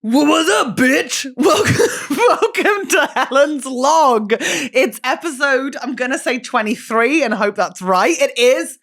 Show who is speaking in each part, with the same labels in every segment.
Speaker 1: What's up, bitch? Welcome to Helen's Log. It's episode, I'm going to say 23 and hope that's right. It is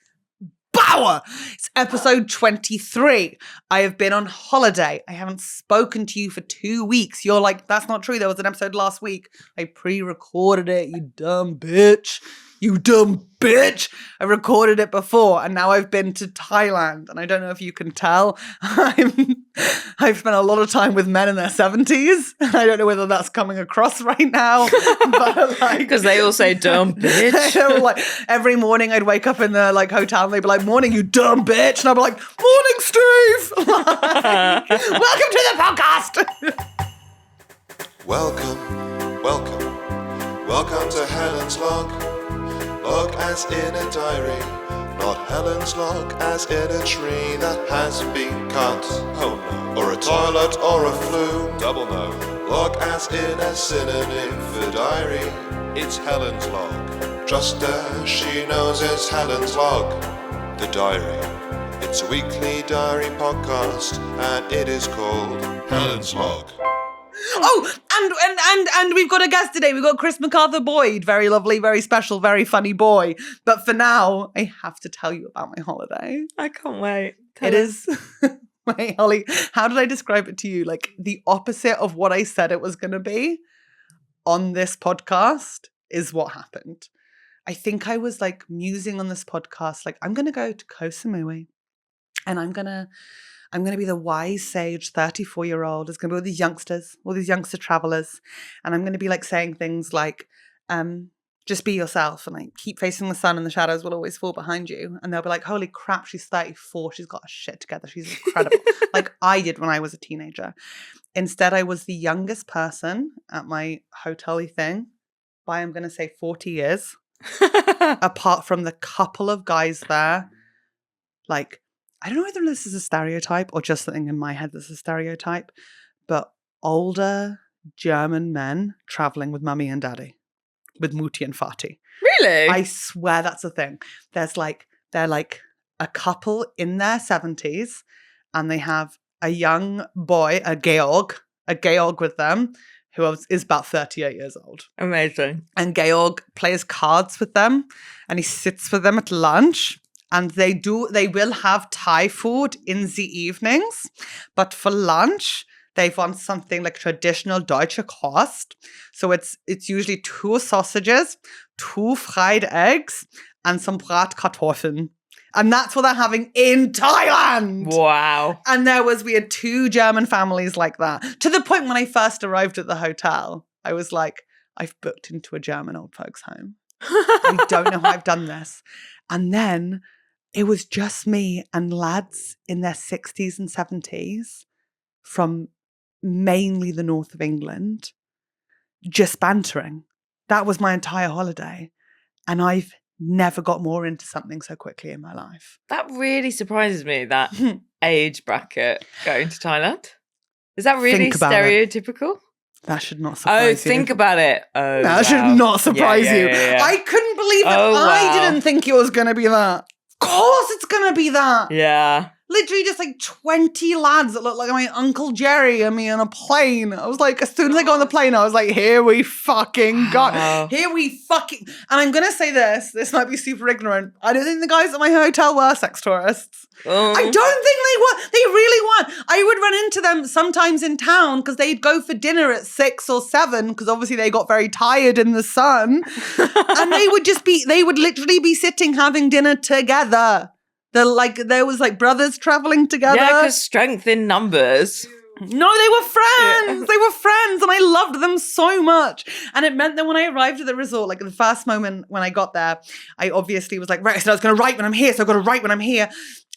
Speaker 1: Bower. It's episode 23. I have been on holiday. I haven't spoken to you for 2 weeks. You're like, that's not true. There was an episode last week. I pre-recorded it, you dumb bitch. You dumb bitch. I recorded it before and now I've been to Thailand and I don't know if you can tell. I've spent a lot of time with men in their 70s and I don't know whether that's coming across right now. But like,
Speaker 2: because they all say dumb bitch.
Speaker 1: like every morning I'd wake up in the like hotel and they'd be like, morning, you dumb bitch. And I'd be like, morning, Steve. Like, welcome to the podcast.
Speaker 3: Welcome to Helen's Log. Log as in a diary, not Helen's log as in a tree that has been cut. Oh no. Or a toilet or a flume. Double no. Log as in a synonym for diary. It's Helen's log. Just as she knows it's Helen's log. The diary. It's a weekly diary podcast and it is called Helen's Log.
Speaker 1: Oh, and we've got a guest today. We've got Chris Macarthur-Boyd. Very lovely, very special, very funny boy. But for now, I have to tell you about my holiday.
Speaker 2: I can't wait.
Speaker 1: It is... Wait, Holly, how did I describe it to you? Like the opposite of what I said it was going to be on this podcast is what happened. I think I was like musing on this podcast, like I'm going to go to Koh Samui and I'm going to be the wise sage 34-year-old. It's going to be all these youngsters, all these youngster travelers. And I'm going to be like saying things like, just be yourself and like keep facing the sun and the shadows will always fall behind you. And they'll be like, holy crap, she's 34. She's got her shit together. She's incredible. Like I did when I was a teenager. Instead, I was the youngest person at my hotel-y thing by, I'm going to say 40 years. Apart from the couple of guys there, like, I don't know whether this is a stereotype or just something in my head that's a stereotype, but older German men traveling with mummy and daddy, with Mutti and Fati.
Speaker 2: Really?
Speaker 1: I swear that's a thing. They're like a couple in their 70s and they have a young boy, a Georg with them, who is about 38 years old.
Speaker 2: Amazing.
Speaker 1: And Georg plays cards with them and he sits with them at lunch. And they will have Thai food in the evenings, but for lunch, they want something like traditional Deutsche Kost. So it's usually 2 sausages, 2 fried eggs, and some Bratkartoffeln. And that's what they're having in Thailand.
Speaker 2: Wow.
Speaker 1: And we had 2 German families like that. To the point when I first arrived at the hotel, I was like, I've booked into a German old folks' home. I don't know how I've done this. And then it was just me and lads in their 60s and 70s from mainly the north of England, just bantering. That was my entire holiday. And I've never got more into something so quickly in my life.
Speaker 2: That really surprises me, that age bracket going to Thailand. Is that really stereotypical?
Speaker 1: That should not surprise you.
Speaker 2: Oh, think about it. Oh,
Speaker 1: that should not surprise you.
Speaker 2: Yeah.
Speaker 1: I couldn't believe that I didn't think it was going to be that. Of course it's going to be that.
Speaker 2: Yeah.
Speaker 1: Literally just like 20 lads that look like my Uncle Jerry and me on a plane. I was like, as soon as I got on the plane, I was like, here we fucking go. Here we fucking... And I'm going to say this might be super ignorant. I don't think the guys at my hotel were sex tourists. I don't think they were. They really weren't. I would run into them sometimes in town because they'd go for dinner at 6 or 7 because obviously they got very tired in the sun. And they would literally be sitting having dinner together. There was like brothers traveling together.
Speaker 2: Yeah, because strength in numbers.
Speaker 1: No, they were friends. Yeah. They were friends and I loved them so much. And it meant that when I arrived at the resort, like the first moment when I got there, I obviously was like, right, so I was going to write when I'm here. So I've got to write when I'm here.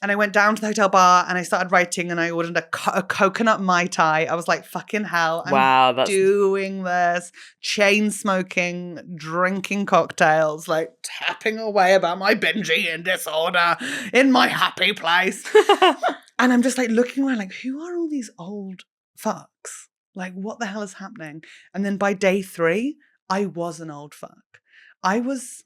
Speaker 1: And I went down to the hotel bar and I started writing and I ordered a coconut Mai Tai. I was like, fucking hell, I'm doing this. Chain smoking, drinking cocktails, like tapping away about my binge eating disorder in my happy place. And I'm just like looking around like, who are all these old fucks? Like, what the hell is happening? And then by day 3, I was an old fuck. I was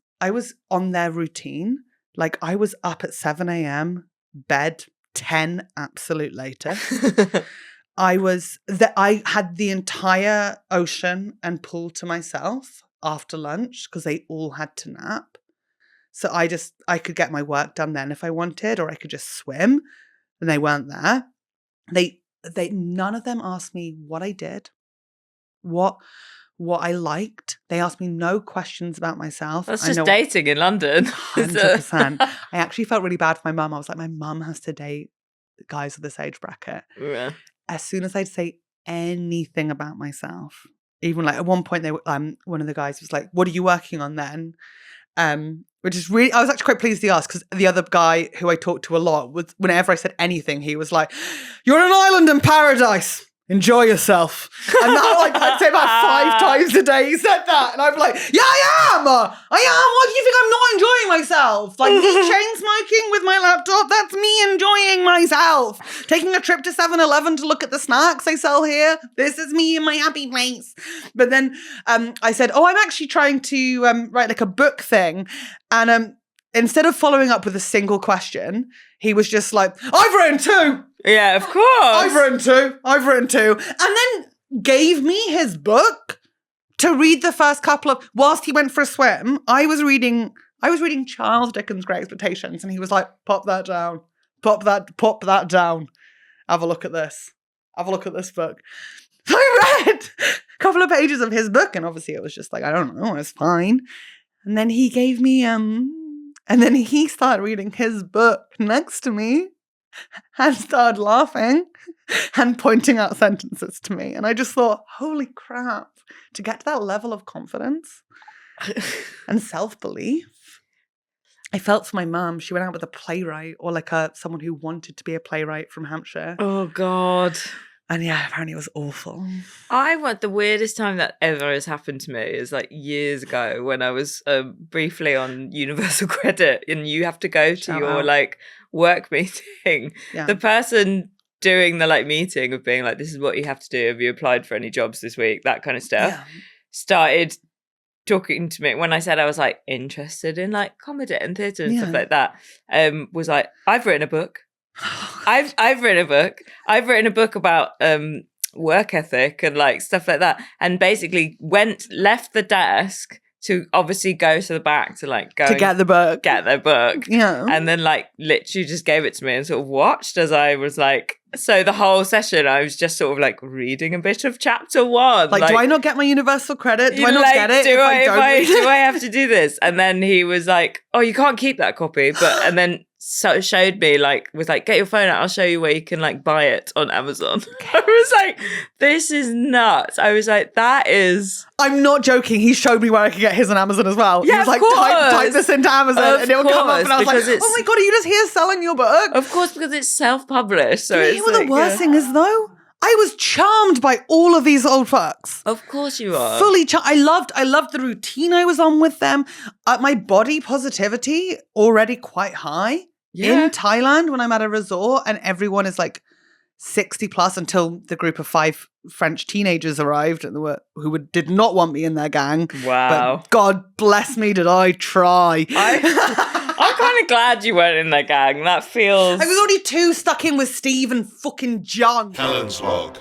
Speaker 1: on their routine. Like I was up at 7 a.m., bed 10 absolute latest. I had the entire ocean and pool to myself after lunch because they all had to nap. So I could get my work done then if I wanted, or I could just swim, and they weren't there. None of them asked me what I did, what I liked. They asked me no questions about myself.
Speaker 2: That's just dating in London.
Speaker 1: 100%. I actually felt really bad for my mum. I was like, my mum has to date guys of this age bracket.
Speaker 2: Yeah.
Speaker 1: As soon as I'd say anything about myself, even like at one point, one of the guys was like, "What are you working on then?" Which is really, I was actually quite pleased he asked, because the other guy who I talked to a lot was, whenever I said anything, he was like, "You're on an island in paradise. Enjoy yourself." And that, like, I'd say about 5 times a day he said that. And I'd be like, yeah, I am. Why do you think I'm not enjoying myself? Like, me chain smoking with my laptop, that's me enjoying myself. Taking a trip to 7-Eleven to look at the snacks they sell here. This is me in my happy place. But then I said, I'm actually trying to write like a book thing. And instead of following up with a single question, he was just like, "I've written 2.
Speaker 2: Yeah, of course.
Speaker 1: I've written two. And then gave me his book to read the first couple of, whilst he went for a swim, I was reading Charles Dickens' Great Expectations, and he was like, "Pop that down. Pop that down. Have a look at this. Have a look at this book." So I read a couple of pages of his book, and obviously it was just like, I don't know, it's fine. And then he gave me, and then he started reading his book next to me and started laughing and pointing out sentences to me. And I just thought, holy crap, to get to that level of confidence and self-belief. I felt for my mum. She went out with a playwright, or like someone who wanted to be a playwright from Hampshire.
Speaker 2: Oh, God.
Speaker 1: And yeah, apparently it was awful.
Speaker 2: The weirdest time that ever has happened to me is like years ago when I was briefly on Universal Credit, and you have to go to your like work meeting. Yeah. The person doing the like meeting of being like, "This is what you have to do. Have you applied for any jobs this week?" That kind of stuff. Yeah. Started talking to me when I said I was like interested in like comedy and theatre and stuff like that. Was like, "I've written a book. I've written a book. I've written a book about work ethic and like stuff like that." And basically left the desk to obviously go to the back to like go
Speaker 1: to get the book.
Speaker 2: Get their book.
Speaker 1: Yeah.
Speaker 2: And then like literally just gave it to me and sort of watched as I was like, so the whole session I was just sort of like reading a bit of chapter 1.
Speaker 1: Like, do I not get my Universal Credit? Do I not get it?
Speaker 2: Do I have to do this? And then he was like, "Oh, you can't keep that copy." And then showed me was like, "Get your phone out, I'll show you where you can like buy it on Amazon." I was like, this is nuts. I was like, that is...
Speaker 1: I'm not joking. He showed me where I could get his on Amazon as well.
Speaker 2: Yeah,
Speaker 1: he was like, type this into Amazon and it'll come up. And I was like, "Oh my God, are you just here selling your book?"
Speaker 2: Of course, because it's self-published. So
Speaker 1: you know what the worst thing is though? I was charmed by all of these old fucks.
Speaker 2: Of course you are.
Speaker 1: Fully charmed. I loved the routine I was on with them. My body positivity already quite high. Yeah. In Thailand when I'm at a resort and everyone is like 60 plus, until the group of 5 French teenagers arrived and who did not want me in their gang.
Speaker 2: Wow.
Speaker 1: But God bless me, did I try.
Speaker 2: I'm kind of glad you weren't in their gang. That feels...
Speaker 1: I was only 2 stuck in with Steve and fucking John.
Speaker 3: Helen's log.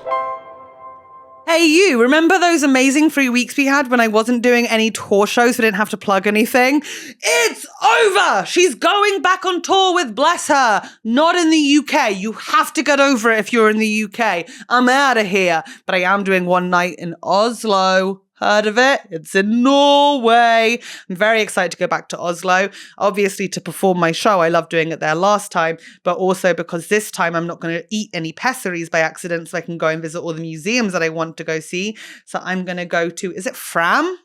Speaker 1: Hey, you, remember those amazing 3 weeks we had when I wasn't doing any tour shows, so I didn't have to plug anything? It's over! She's going back on tour with Bless Her. Not in the UK. You have to get over it if you're in the UK. I'm out of here. But I am doing one night in Oslo. Heard of it? It's in Norway. I'm very excited to go back to Oslo, obviously to perform my show. I loved doing it there last time, but also because this time I'm not going to eat any pessaries by accident, so I can go and visit all the museums that I want to go see. So I'm going to go to, is it Fram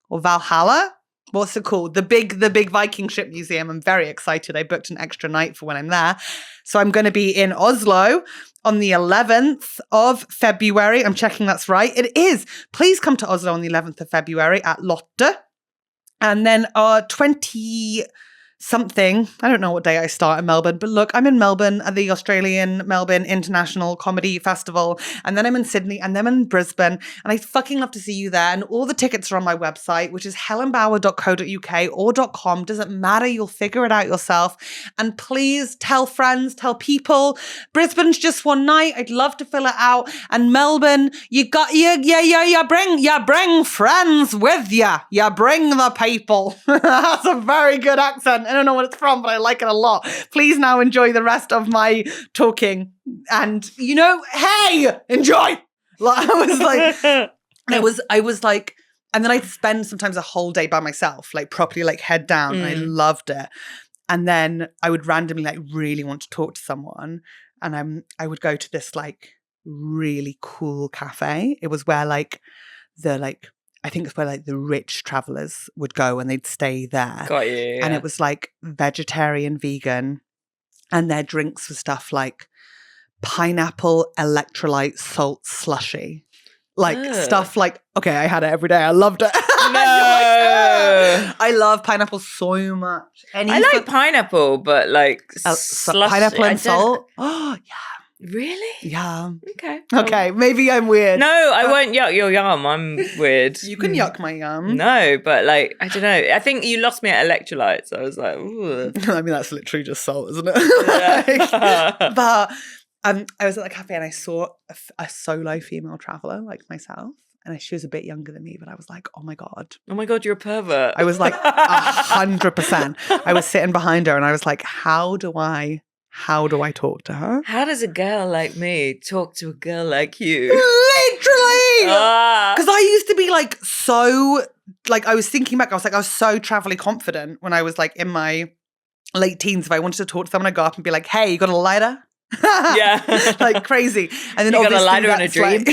Speaker 1: or Valhalla? What's it called? The big Viking ship museum. I'm very excited. I booked an extra night for when I'm there. So I'm going to be in Oslo on the 11th of February. I'm checking that's right. It is. Please come to Oslo on the 11th of February at Lotte. And then 27th something. I don't know what day I start in Melbourne, but look, I'm in Melbourne at the Australian Melbourne International Comedy Festival, and then I'm in Sydney, and then I'm in Brisbane, and I fucking love to see you there. And all the tickets are on my website, which is helenbower.co.uk or .com. Doesn't matter. You'll figure it out yourself. And please tell friends, tell people. Brisbane's just one night. I'd love to fill it out. And Melbourne, you bring friends with you. You bring the people. That's a very good accent. I don't know what it's from, but I like it a lot. Please now enjoy the rest of my talking. And, hey, enjoy. Like, I was like, and then I'd spend sometimes a whole day by myself, like properly like head down. And I loved it. And then I would randomly like really want to talk to someone. And I would go to this like really cool cafe. It was where I think it's where like the rich travelers would go and they'd stay there.
Speaker 2: Got you. Yeah.
Speaker 1: And it was like vegetarian, vegan, and their drinks were stuff like pineapple electrolyte salt slushy. Like stuff like, okay, I had it every day. I loved it.
Speaker 2: No.
Speaker 1: I love pineapple so much.
Speaker 2: I like pineapple, but like slushy.
Speaker 1: Pineapple and salt? Oh, yeah.
Speaker 2: Really?
Speaker 1: Yeah.
Speaker 2: Okay.
Speaker 1: Okay, maybe I'm weird.
Speaker 2: No, I won't yuck your yum. I'm weird.
Speaker 1: You can yuck my yum.
Speaker 2: No, but like, I don't know. I think you lost me at electrolytes. I was like, ooh.
Speaker 1: I mean, that's literally just salt, isn't it? But I was at the cafe and I saw a solo female traveller like myself. And she was a bit younger than me, but I was like, oh my God.
Speaker 2: Oh my God, you're a pervert.
Speaker 1: I was like 100%. I was sitting behind her and I was like, how do I talk to her?
Speaker 2: How does a girl like me talk to a girl like you?
Speaker 1: Literally! Because I used to be like so, like I was thinking back, I was so travelly confident when I was like in my late teens. If I wanted to talk to someone, I'd go up and be like, hey, you got a lighter?
Speaker 2: Yeah.
Speaker 1: Like crazy. And then
Speaker 2: you got a lighter in a dream?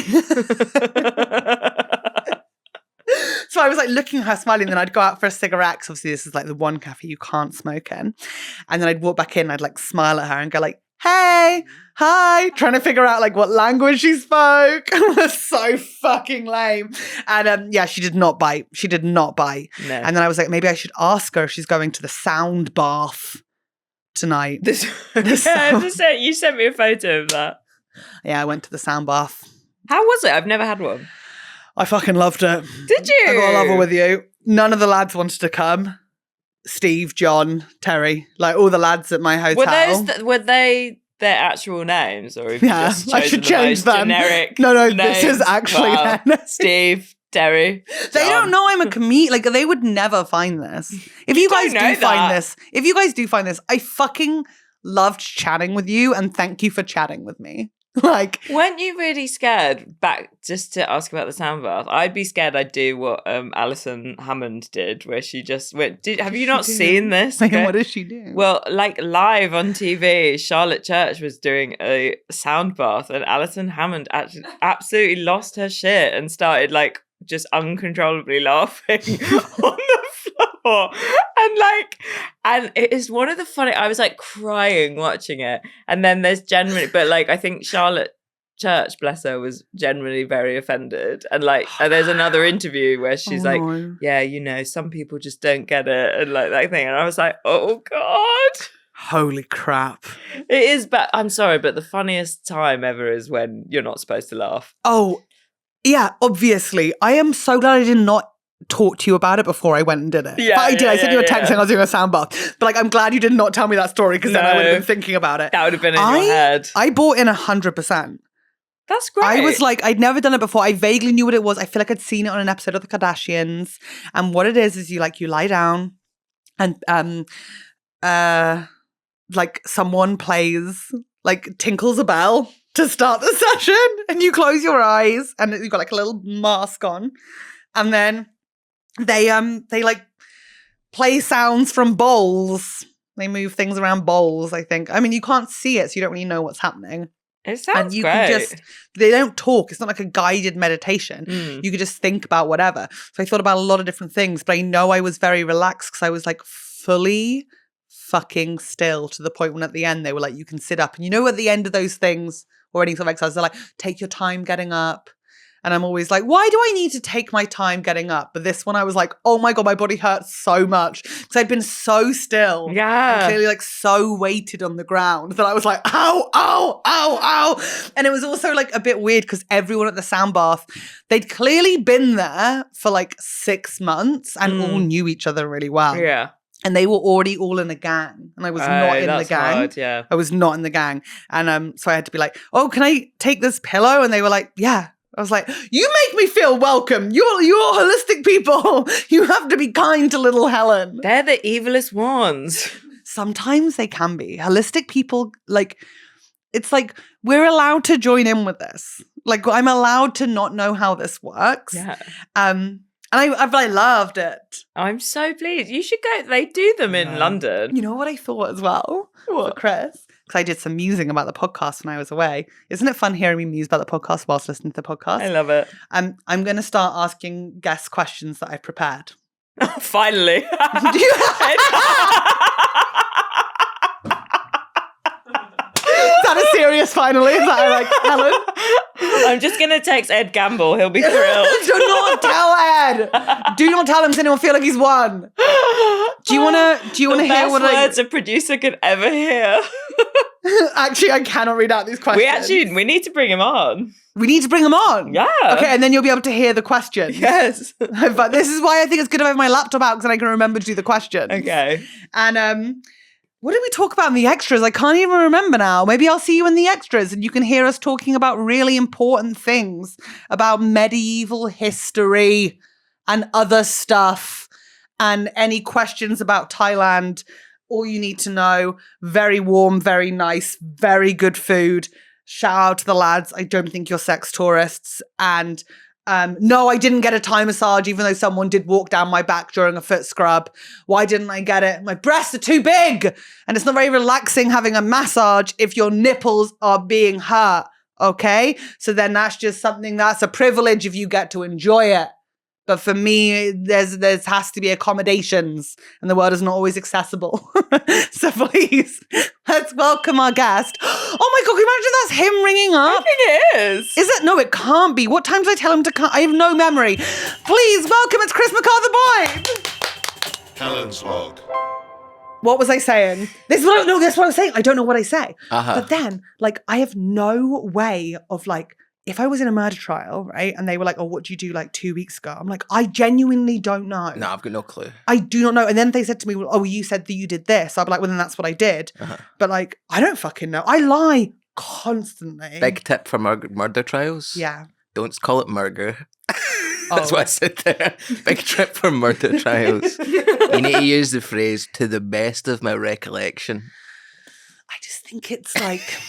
Speaker 1: So I was like looking at her smiling, then I'd go out for a cigarette, because obviously this is like the one cafe you can't smoke in. And then I'd walk back in and I'd like smile at her and go like, hey, hi, trying to figure out like what language she spoke. It was so fucking lame. And she did not bite. No. And then I was like, maybe I should ask her if she's going to the sound bath tonight.
Speaker 2: You sent me a photo of that.
Speaker 1: Yeah, I went to the sound bath.
Speaker 2: How was it? I've never had one.
Speaker 1: I fucking loved it.
Speaker 2: Did you?
Speaker 1: I got a level with you. None of the lads wanted to come. Steve, John, Terry, like all the lads at my hotel.
Speaker 2: Were they their actual names, or have you just
Speaker 1: I should change them.
Speaker 2: Generic?
Speaker 1: No,
Speaker 2: names?
Speaker 1: This is actually them.
Speaker 2: Steve, Terry.
Speaker 1: They don't know I'm a comedian. Like they would never find this. If you guys do find this, I fucking loved chatting with you, and thank you for chatting with me. Like,
Speaker 2: weren't you really scared? Back just to ask about the sound bath, I'd be scared I'd do what Alison Hammond did, where she just went. Have you not seen this?
Speaker 1: Like, what did she do?
Speaker 2: Well, like live on TV, Charlotte Church was doing a sound bath, and Alison Hammond actually absolutely lost her shit and started like just uncontrollably laughing on the floor. And it is one of the funny, I was like crying watching it. And then there's generally, but like I think Charlotte Church, bless her, was generally very offended. And like there's another interview where she's yeah, some people just don't get it, and like that thing. And I was like, oh God.
Speaker 1: Holy crap.
Speaker 2: It is, but I'm sorry, but the funniest time ever is when you're not supposed to laugh.
Speaker 1: Oh, yeah, obviously. I am so glad I did not talk to you about it before I went and did it.
Speaker 2: Yeah,
Speaker 1: but I did.
Speaker 2: Yeah,
Speaker 1: I sent you a text saying I was doing a sound bath. But like, I'm glad you did not tell me that story, because then I would have been thinking about it.
Speaker 2: That would have been in your head.
Speaker 1: I bought in 100%.
Speaker 2: That's great.
Speaker 1: I was like, I'd never done it before. I vaguely knew what it was. I feel like I'd seen it on an episode of The Kardashians. And what it is you lie down and like someone plays, like tinkles a bell to start the session, and you close your eyes and you've got like a little mask on, and then they like play sounds from bowls. They move things around bowls, I think. I mean, you can't see it, so you don't really know what's happening.
Speaker 2: It sounds
Speaker 1: great.
Speaker 2: Can
Speaker 1: they don't talk. It's not like a guided meditation. You could just think about whatever. So I thought about a lot of different things, but I know I was very relaxed because I was like fully fucking still, to the point when at the end they were like, you can sit up. And at the end of those things or any sort of exercise, they're like, take your time getting up. And I'm always like, why do I need to take my time getting up? But this one I was like, oh my God, my body hurts so much. Because I'd been so still.
Speaker 2: Yeah.
Speaker 1: And clearly like so weighted on the ground that I was like, ow, ow, ow, ow. And it was also like a bit weird because everyone at the sound bath, they'd clearly been there for like 6 months and all knew each other really well.
Speaker 2: Yeah.
Speaker 1: And they were already all in a gang. And I was not in the gang.
Speaker 2: Hard, yeah.
Speaker 1: I was not in the gang. And so I had to be like, oh, can I take this pillow? And they were like, yeah. I was like, you make me feel welcome. You're holistic people. You have to be kind to little Helen.
Speaker 2: They're the evilest ones.
Speaker 1: Sometimes they can be. Holistic people, like, it's like we're allowed to join in with this. Like, I'm allowed to not know how this works.
Speaker 2: Yeah.
Speaker 1: And I loved it.
Speaker 2: I'm so pleased. You should go. They do them in London.
Speaker 1: You know what I thought as well?
Speaker 2: What?
Speaker 1: For Chris? Because I did some musing about the podcast when I was away. Isn't it fun hearing me muse about the podcast whilst listening to the podcast?
Speaker 2: I love it.
Speaker 1: I'm going to start asking guest questions that I've prepared.
Speaker 2: Finally.
Speaker 1: Is that a serious finally? Is that like Helen?
Speaker 2: I'm just going to text Ed Gamble. He'll be thrilled.
Speaker 1: Do not tell Ed. Do not tell him so he'll feel like he's won. Do you want to hear what
Speaker 2: words a producer could ever hear?
Speaker 1: Actually, I cannot read out these questions.
Speaker 2: We need to bring him on.
Speaker 1: We need to bring him on.
Speaker 2: Yeah.
Speaker 1: Okay, and then you'll be able to hear the question.
Speaker 2: Yes.
Speaker 1: But this is why I think it's good to have my laptop out because then I can remember to do the questions.
Speaker 2: Okay.
Speaker 1: And what did we talk about in the extras? I can't even remember now. Maybe I'll see you in the extras and you can hear us talking about really important things about medieval history and other stuff and any questions about Thailand. All you need to know, very warm, very nice, very good food. Shout out to the lads. I don't think you're sex tourists. And no, I didn't get a Thai massage, even though someone did walk down my back during a foot scrub. Why didn't I get it? My breasts are too big. And it's not very relaxing having a massage if your nipples are being hurt. Okay? So then that's just something that's a privilege if you get to enjoy it. But for me, there has to be accommodations, and the world is not always accessible. So please, let's welcome our guest. Oh my God, can you imagine that's him ringing up?
Speaker 2: I think it is.
Speaker 1: Is it? No, it can't be. What time did I tell him to come? I have no memory. Please welcome, it's Chris Macarthur-Boyd.
Speaker 3: Helen's log.
Speaker 1: What was I saying? That's what I'm saying. I don't know what I say.
Speaker 4: Uh-huh.
Speaker 1: But then, like, I have no way of, like, if I was in a murder trial, right, and they were like, oh, what did you do like 2 weeks ago? I'm like, I genuinely don't know.
Speaker 4: No, I've got no clue.
Speaker 1: I do not know. And then they said to me, well, oh, you said that you did this. I'd be like, well, then that's what I did.
Speaker 4: Uh-huh.
Speaker 1: But like, I don't fucking know. I lie constantly.
Speaker 4: Big tip for murder trials.
Speaker 1: Yeah.
Speaker 4: Don't call it murder. That's what I said there. Big tip for murder trials. You need to use the phrase, to the best of my recollection.
Speaker 1: I just think it's like...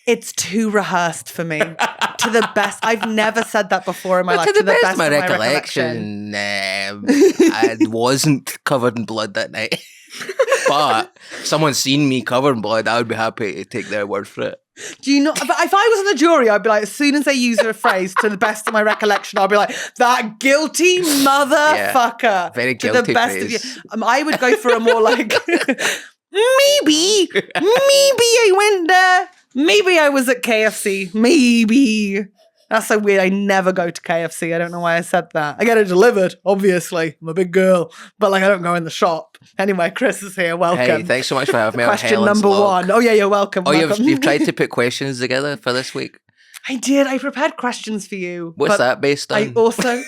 Speaker 1: It's too rehearsed for me. To the best. I've never said that before in my life.
Speaker 4: To the best of my recollection, I wasn't covered in blood that night. But if someone's seen me covered in blood, I would be happy to take their word for it.
Speaker 1: Do you know? But if I was on the jury, I'd be like, as soon as they use a phrase, to the best of my recollection, I'll be like, that guilty motherfucker. Yeah,
Speaker 4: very guilty
Speaker 1: to the best
Speaker 4: phrase.
Speaker 1: of you. I would go for a more like, maybe I went there. Maybe I was at KFC. Maybe. That's so weird. I never go to KFC. I don't know why I said that. I get it delivered, obviously. I'm a big girl. But like, I don't go in the shop. Anyway, Chris is here. Welcome.
Speaker 4: Hey, thanks so much for having me on
Speaker 1: Question
Speaker 4: Helen's
Speaker 1: number
Speaker 4: log.
Speaker 1: 1. Oh yeah, you're welcome.
Speaker 4: Oh,
Speaker 1: welcome.
Speaker 4: you've tried to put questions together for this week?
Speaker 1: I did. I prepared questions for you.
Speaker 4: What's that based on?
Speaker 1: I also...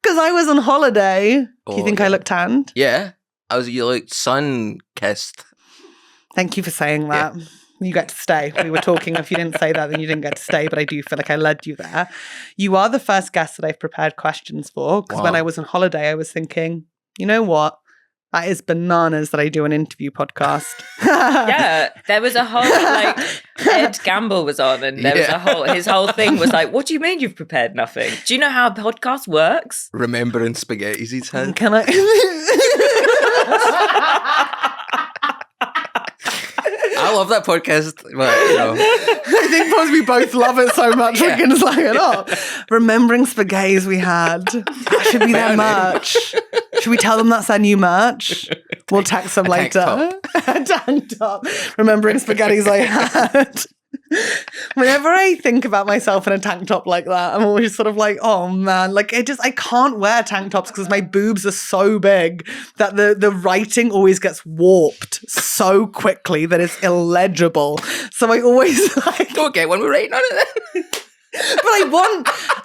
Speaker 1: Because I was on holiday. Do you think I looked tanned?
Speaker 4: Yeah. You looked sun-kissed.
Speaker 1: Thank you for saying that. Yeah. You get to stay. We were talking. If you didn't say that, then you didn't get to stay. But I do feel like I led you there. You are the first guest that I've prepared questions for. Because when I was on holiday, I was thinking, you know what? That is bananas that I do an interview podcast.
Speaker 2: Yeah, there was a whole, like, Ed Gamble was on and there was his whole thing was like, what do you mean you've prepared nothing? Do you know how a podcast works?
Speaker 4: Remembering spaghettis he's had.
Speaker 1: Can I...
Speaker 4: I love that podcast. But, you know.
Speaker 1: I think because we both love it so much, we can slag it off. Remembering spaghettis we had. That should be their merch. Should we tell them that's their new merch? We'll text them later. Tank top. Remembering spaghettis I had. Whenever I think about myself in a tank top like that, I'm always sort of like, oh man, like I can't wear tank tops because my boobs are so big that the writing always gets warped so quickly that it's illegible. So I always like,
Speaker 4: Don't get one. We're writing on it then.
Speaker 1: but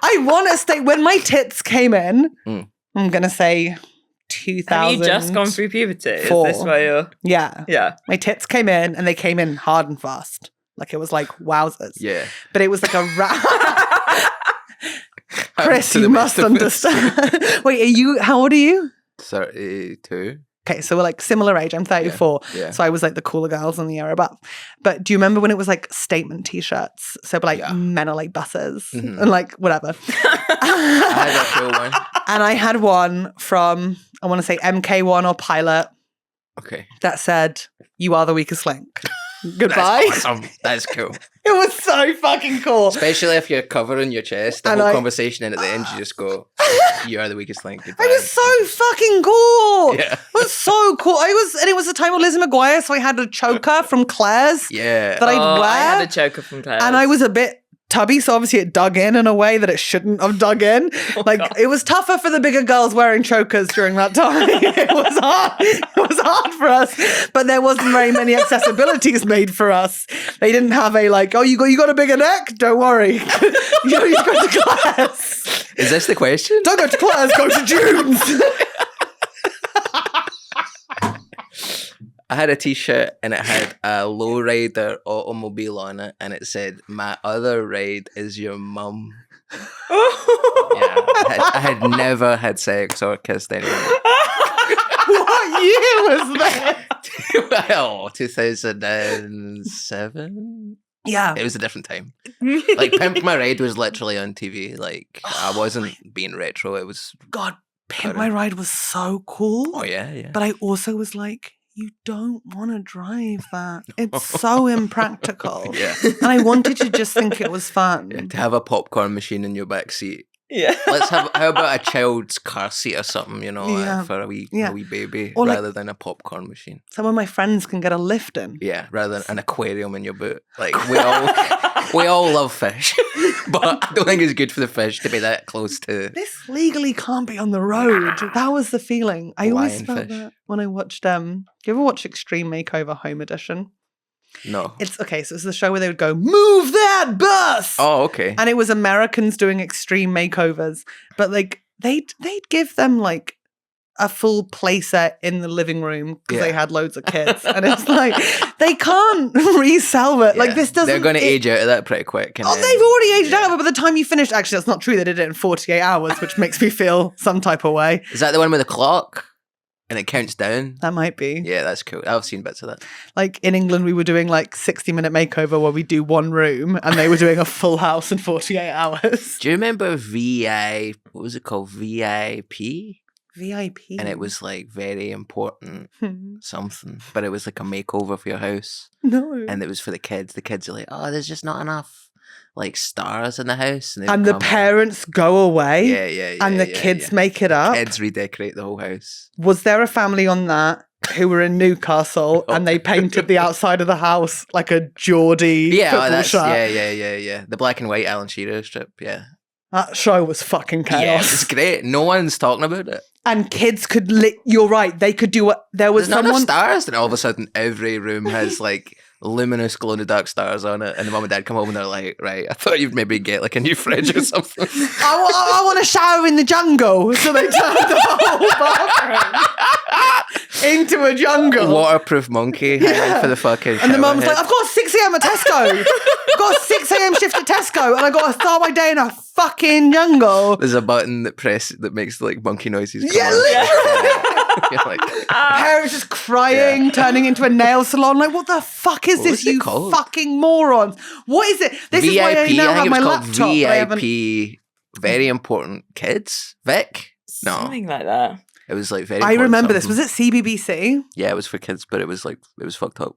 Speaker 1: I want to stay. When my tits came in, I'm gonna say 2000.
Speaker 2: Have you just gone through puberty? Is this why you're...
Speaker 1: Yeah.
Speaker 2: Yeah.
Speaker 1: My tits came in and they came in hard and fast. Like it was like wowzers.
Speaker 4: Yeah.
Speaker 1: But it was like a Chris, you must understand. Wait, how old are you?
Speaker 4: 32.
Speaker 1: Okay, so we're like similar age. I'm 34.
Speaker 4: Yeah.
Speaker 1: So I was like the cooler girls in the year above. But do you remember when it was like statement t-shirts? So like men are like buses and like whatever.
Speaker 4: I had a cool one.
Speaker 1: And I had one from, I want to say MK1 or Pilot.
Speaker 4: Okay.
Speaker 1: That said, "You are the weakest link." Goodbye.
Speaker 4: That's awesome. That's cool.
Speaker 1: It was so fucking cool.
Speaker 4: Especially if you're covering your chest, the
Speaker 1: And
Speaker 4: whole conversation, and at the end you just go, "You are the weakest link." Goodbye.
Speaker 1: It was so fucking cool.
Speaker 4: Yeah.
Speaker 1: It was so cool. And it was the time of Lizzie McGuire, so I had a choker from Claire's
Speaker 4: Yeah.
Speaker 1: that I'd wear.
Speaker 2: I had a choker from Claire's.
Speaker 1: And I was a bit tubby, so obviously it dug in a way that it shouldn't have dug in. It was tougher for the bigger girls wearing chokers during that time. It was hard. It was hard for us. But there wasn't very many accessibilities made for us. They didn't have a like, oh, you got a bigger neck? Don't worry. you go to Claire's.
Speaker 4: Is this the question?
Speaker 1: Don't go to Claire's, go to June's.
Speaker 4: I had a t-shirt and it had a lowrider automobile on it, and it said, "My other ride is your mum." Yeah, I had never had sex or kissed anyone.
Speaker 1: What year was that?
Speaker 4: Well, 2007.
Speaker 1: Yeah.
Speaker 4: It was a different time. Like Pimp My Ride was literally on TV. Like I wasn't being retro. It was.
Speaker 1: God, Pimp My Ride was so cool.
Speaker 4: Oh yeah.
Speaker 1: But I also was like, you don't want to drive that. It's so impractical.
Speaker 4: Yeah.
Speaker 1: And I wanted to just think it was fun.
Speaker 4: Yeah, to have a popcorn machine in your back seat.
Speaker 2: Yeah.
Speaker 4: How about a child's car seat or something, like for a wee baby,
Speaker 1: Or
Speaker 4: rather than a popcorn machine.
Speaker 1: Some of my friends can get a lift in.
Speaker 4: Yeah, rather than an aquarium in your boot. Like we all love fish, but I don't think it's good for the fish to be that close to.
Speaker 1: This legally can't be on the road. That was the feeling. I always felt
Speaker 4: Lionfish.
Speaker 1: that when I watched. You ever watch Extreme Makeover Home Edition?
Speaker 4: No.
Speaker 1: It's okay. So it's the show where they would go, "Move that bus."
Speaker 4: Oh, okay.
Speaker 1: And it was Americans doing extreme makeovers, but like they'd give them like a full playset in the living room because they had loads of kids, and it's like they can't resell it. Like this doesn't.
Speaker 4: They're going to age out of that pretty quick.
Speaker 1: Oh, they've already aged out, but by the time you finish, actually, that's not true. They did it in 48 hours, which makes me feel some type of way.
Speaker 4: Is that the one with the clock and it counts down?
Speaker 1: That might be.
Speaker 4: Yeah, that's cool. I've seen bits of that.
Speaker 1: Like in England, we were doing like 60-minute makeover where we do one room, and they were doing a full house in 48 hours.
Speaker 4: Do you remember what was it called? VIP?
Speaker 1: VIP.
Speaker 4: And it was like very important something, but it was like a makeover for your house.
Speaker 1: No.
Speaker 4: And it was for the kids. The kids are like, "Oh, there's just not enough like stars in the house."
Speaker 1: And the parents go away.
Speaker 4: Yeah.
Speaker 1: And the kids make it up.
Speaker 4: Kids redecorate the whole house.
Speaker 1: Was there a family on that who were in Newcastle and they painted the outside of the house like a Geordie football shirt?
Speaker 4: Yeah. The black and white Alan Shearer strip, yeah.
Speaker 1: That show was fucking chaos.
Speaker 4: Yeah, it's great. No one's talking about it.
Speaker 1: And kids could you're right, they could do what there was
Speaker 4: There's not enough
Speaker 1: someone
Speaker 4: stars, and all of a sudden every room has like luminous glow in the dark stars on it, and the mum and dad come home and they're like, "Right, I thought you'd maybe get like a new fridge or something."
Speaker 1: I want to shower in the jungle. So they turned the whole bathroom into a jungle.
Speaker 4: Waterproof monkey hanging for the fucking
Speaker 1: And the mum's
Speaker 4: shower
Speaker 1: like, "I've got a 6 a.m. at Tesco. I've got a 6 a.m. shift at Tesco, and I've got to start my day in a fucking jungle."
Speaker 4: There's a button that makes like monkey noises.
Speaker 1: Yeah,
Speaker 4: literally. You're like,
Speaker 1: parents just crying, turning into a nail salon. Like, what the fuck is
Speaker 4: What
Speaker 1: this,
Speaker 4: was it
Speaker 1: you
Speaker 4: called?
Speaker 1: fucking morons? What is it? This is why I
Speaker 4: VIP,
Speaker 1: now
Speaker 4: I
Speaker 1: have
Speaker 4: think
Speaker 1: my
Speaker 4: it was called
Speaker 1: laptop. but I haven't-
Speaker 4: VIP, very important kids. Vic? No,
Speaker 2: Something like that.
Speaker 4: it was like very.
Speaker 1: I
Speaker 4: important
Speaker 1: remember this.
Speaker 4: something.
Speaker 1: Was it CBBC?
Speaker 4: Yeah, it was for kids, but it was fucked up.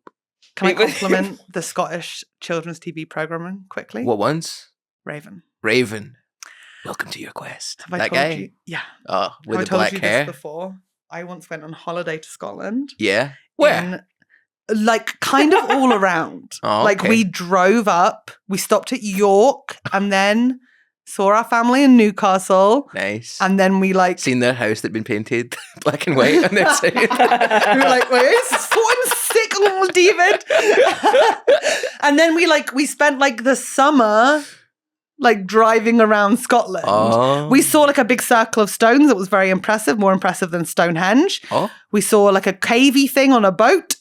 Speaker 1: Can I compliment the Scottish children's TV programming quickly?
Speaker 4: What ones?
Speaker 1: Raven.
Speaker 4: Raven. Welcome to your quest.
Speaker 1: Have I
Speaker 4: That
Speaker 1: told
Speaker 4: guy?
Speaker 1: you? Yeah.
Speaker 4: Oh, with
Speaker 1: Have
Speaker 4: the
Speaker 1: I told
Speaker 4: black
Speaker 1: you
Speaker 4: hair.
Speaker 1: this before? I once went on holiday to Scotland.
Speaker 4: Yeah. Where?
Speaker 1: In like kind of all around.
Speaker 4: Oh,
Speaker 1: Like
Speaker 4: okay.
Speaker 1: we drove up, we stopped at York and then saw our family in Newcastle.
Speaker 4: Nice.
Speaker 1: And then we like
Speaker 4: Seen their house that'd been painted black and white on the outside.
Speaker 1: we were like, wait, this is fucking sick, little David. And then we spent like the summer like driving around Scotland.
Speaker 4: Oh.
Speaker 1: We saw like a big circle of stones that was very impressive, more impressive than Stonehenge.
Speaker 4: Oh,
Speaker 1: We saw like a cavey thing on a boat.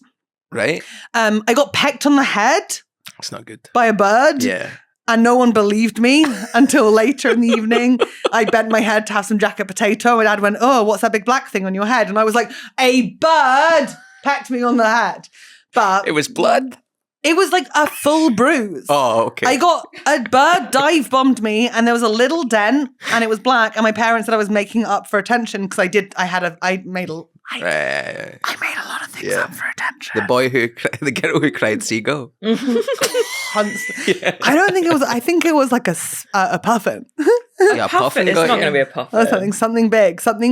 Speaker 4: right.
Speaker 1: I got pecked on the head
Speaker 4: That's not good.
Speaker 1: by a bird.
Speaker 4: Yeah.
Speaker 1: And no one believed me until later in the evening. I bent my head to have some jacket potato. My dad went, oh, what's that big black thing on your head? And I was like, a bird pecked me on the head. But
Speaker 4: It was blood.
Speaker 1: it was like a full bruise.
Speaker 4: Oh, okay.
Speaker 1: I got a bird dive bombed me and there was a little dent and it was black. And my parents said I was making up for attention because I made a lot of things
Speaker 4: Yeah.
Speaker 1: up for attention.
Speaker 4: the girl who cried seagull.
Speaker 1: I don't think it was, I think it was like a puffin.
Speaker 4: Yeah,
Speaker 2: Puffin. It's
Speaker 4: got
Speaker 2: not
Speaker 4: you.
Speaker 2: going to be a puffin.
Speaker 1: Something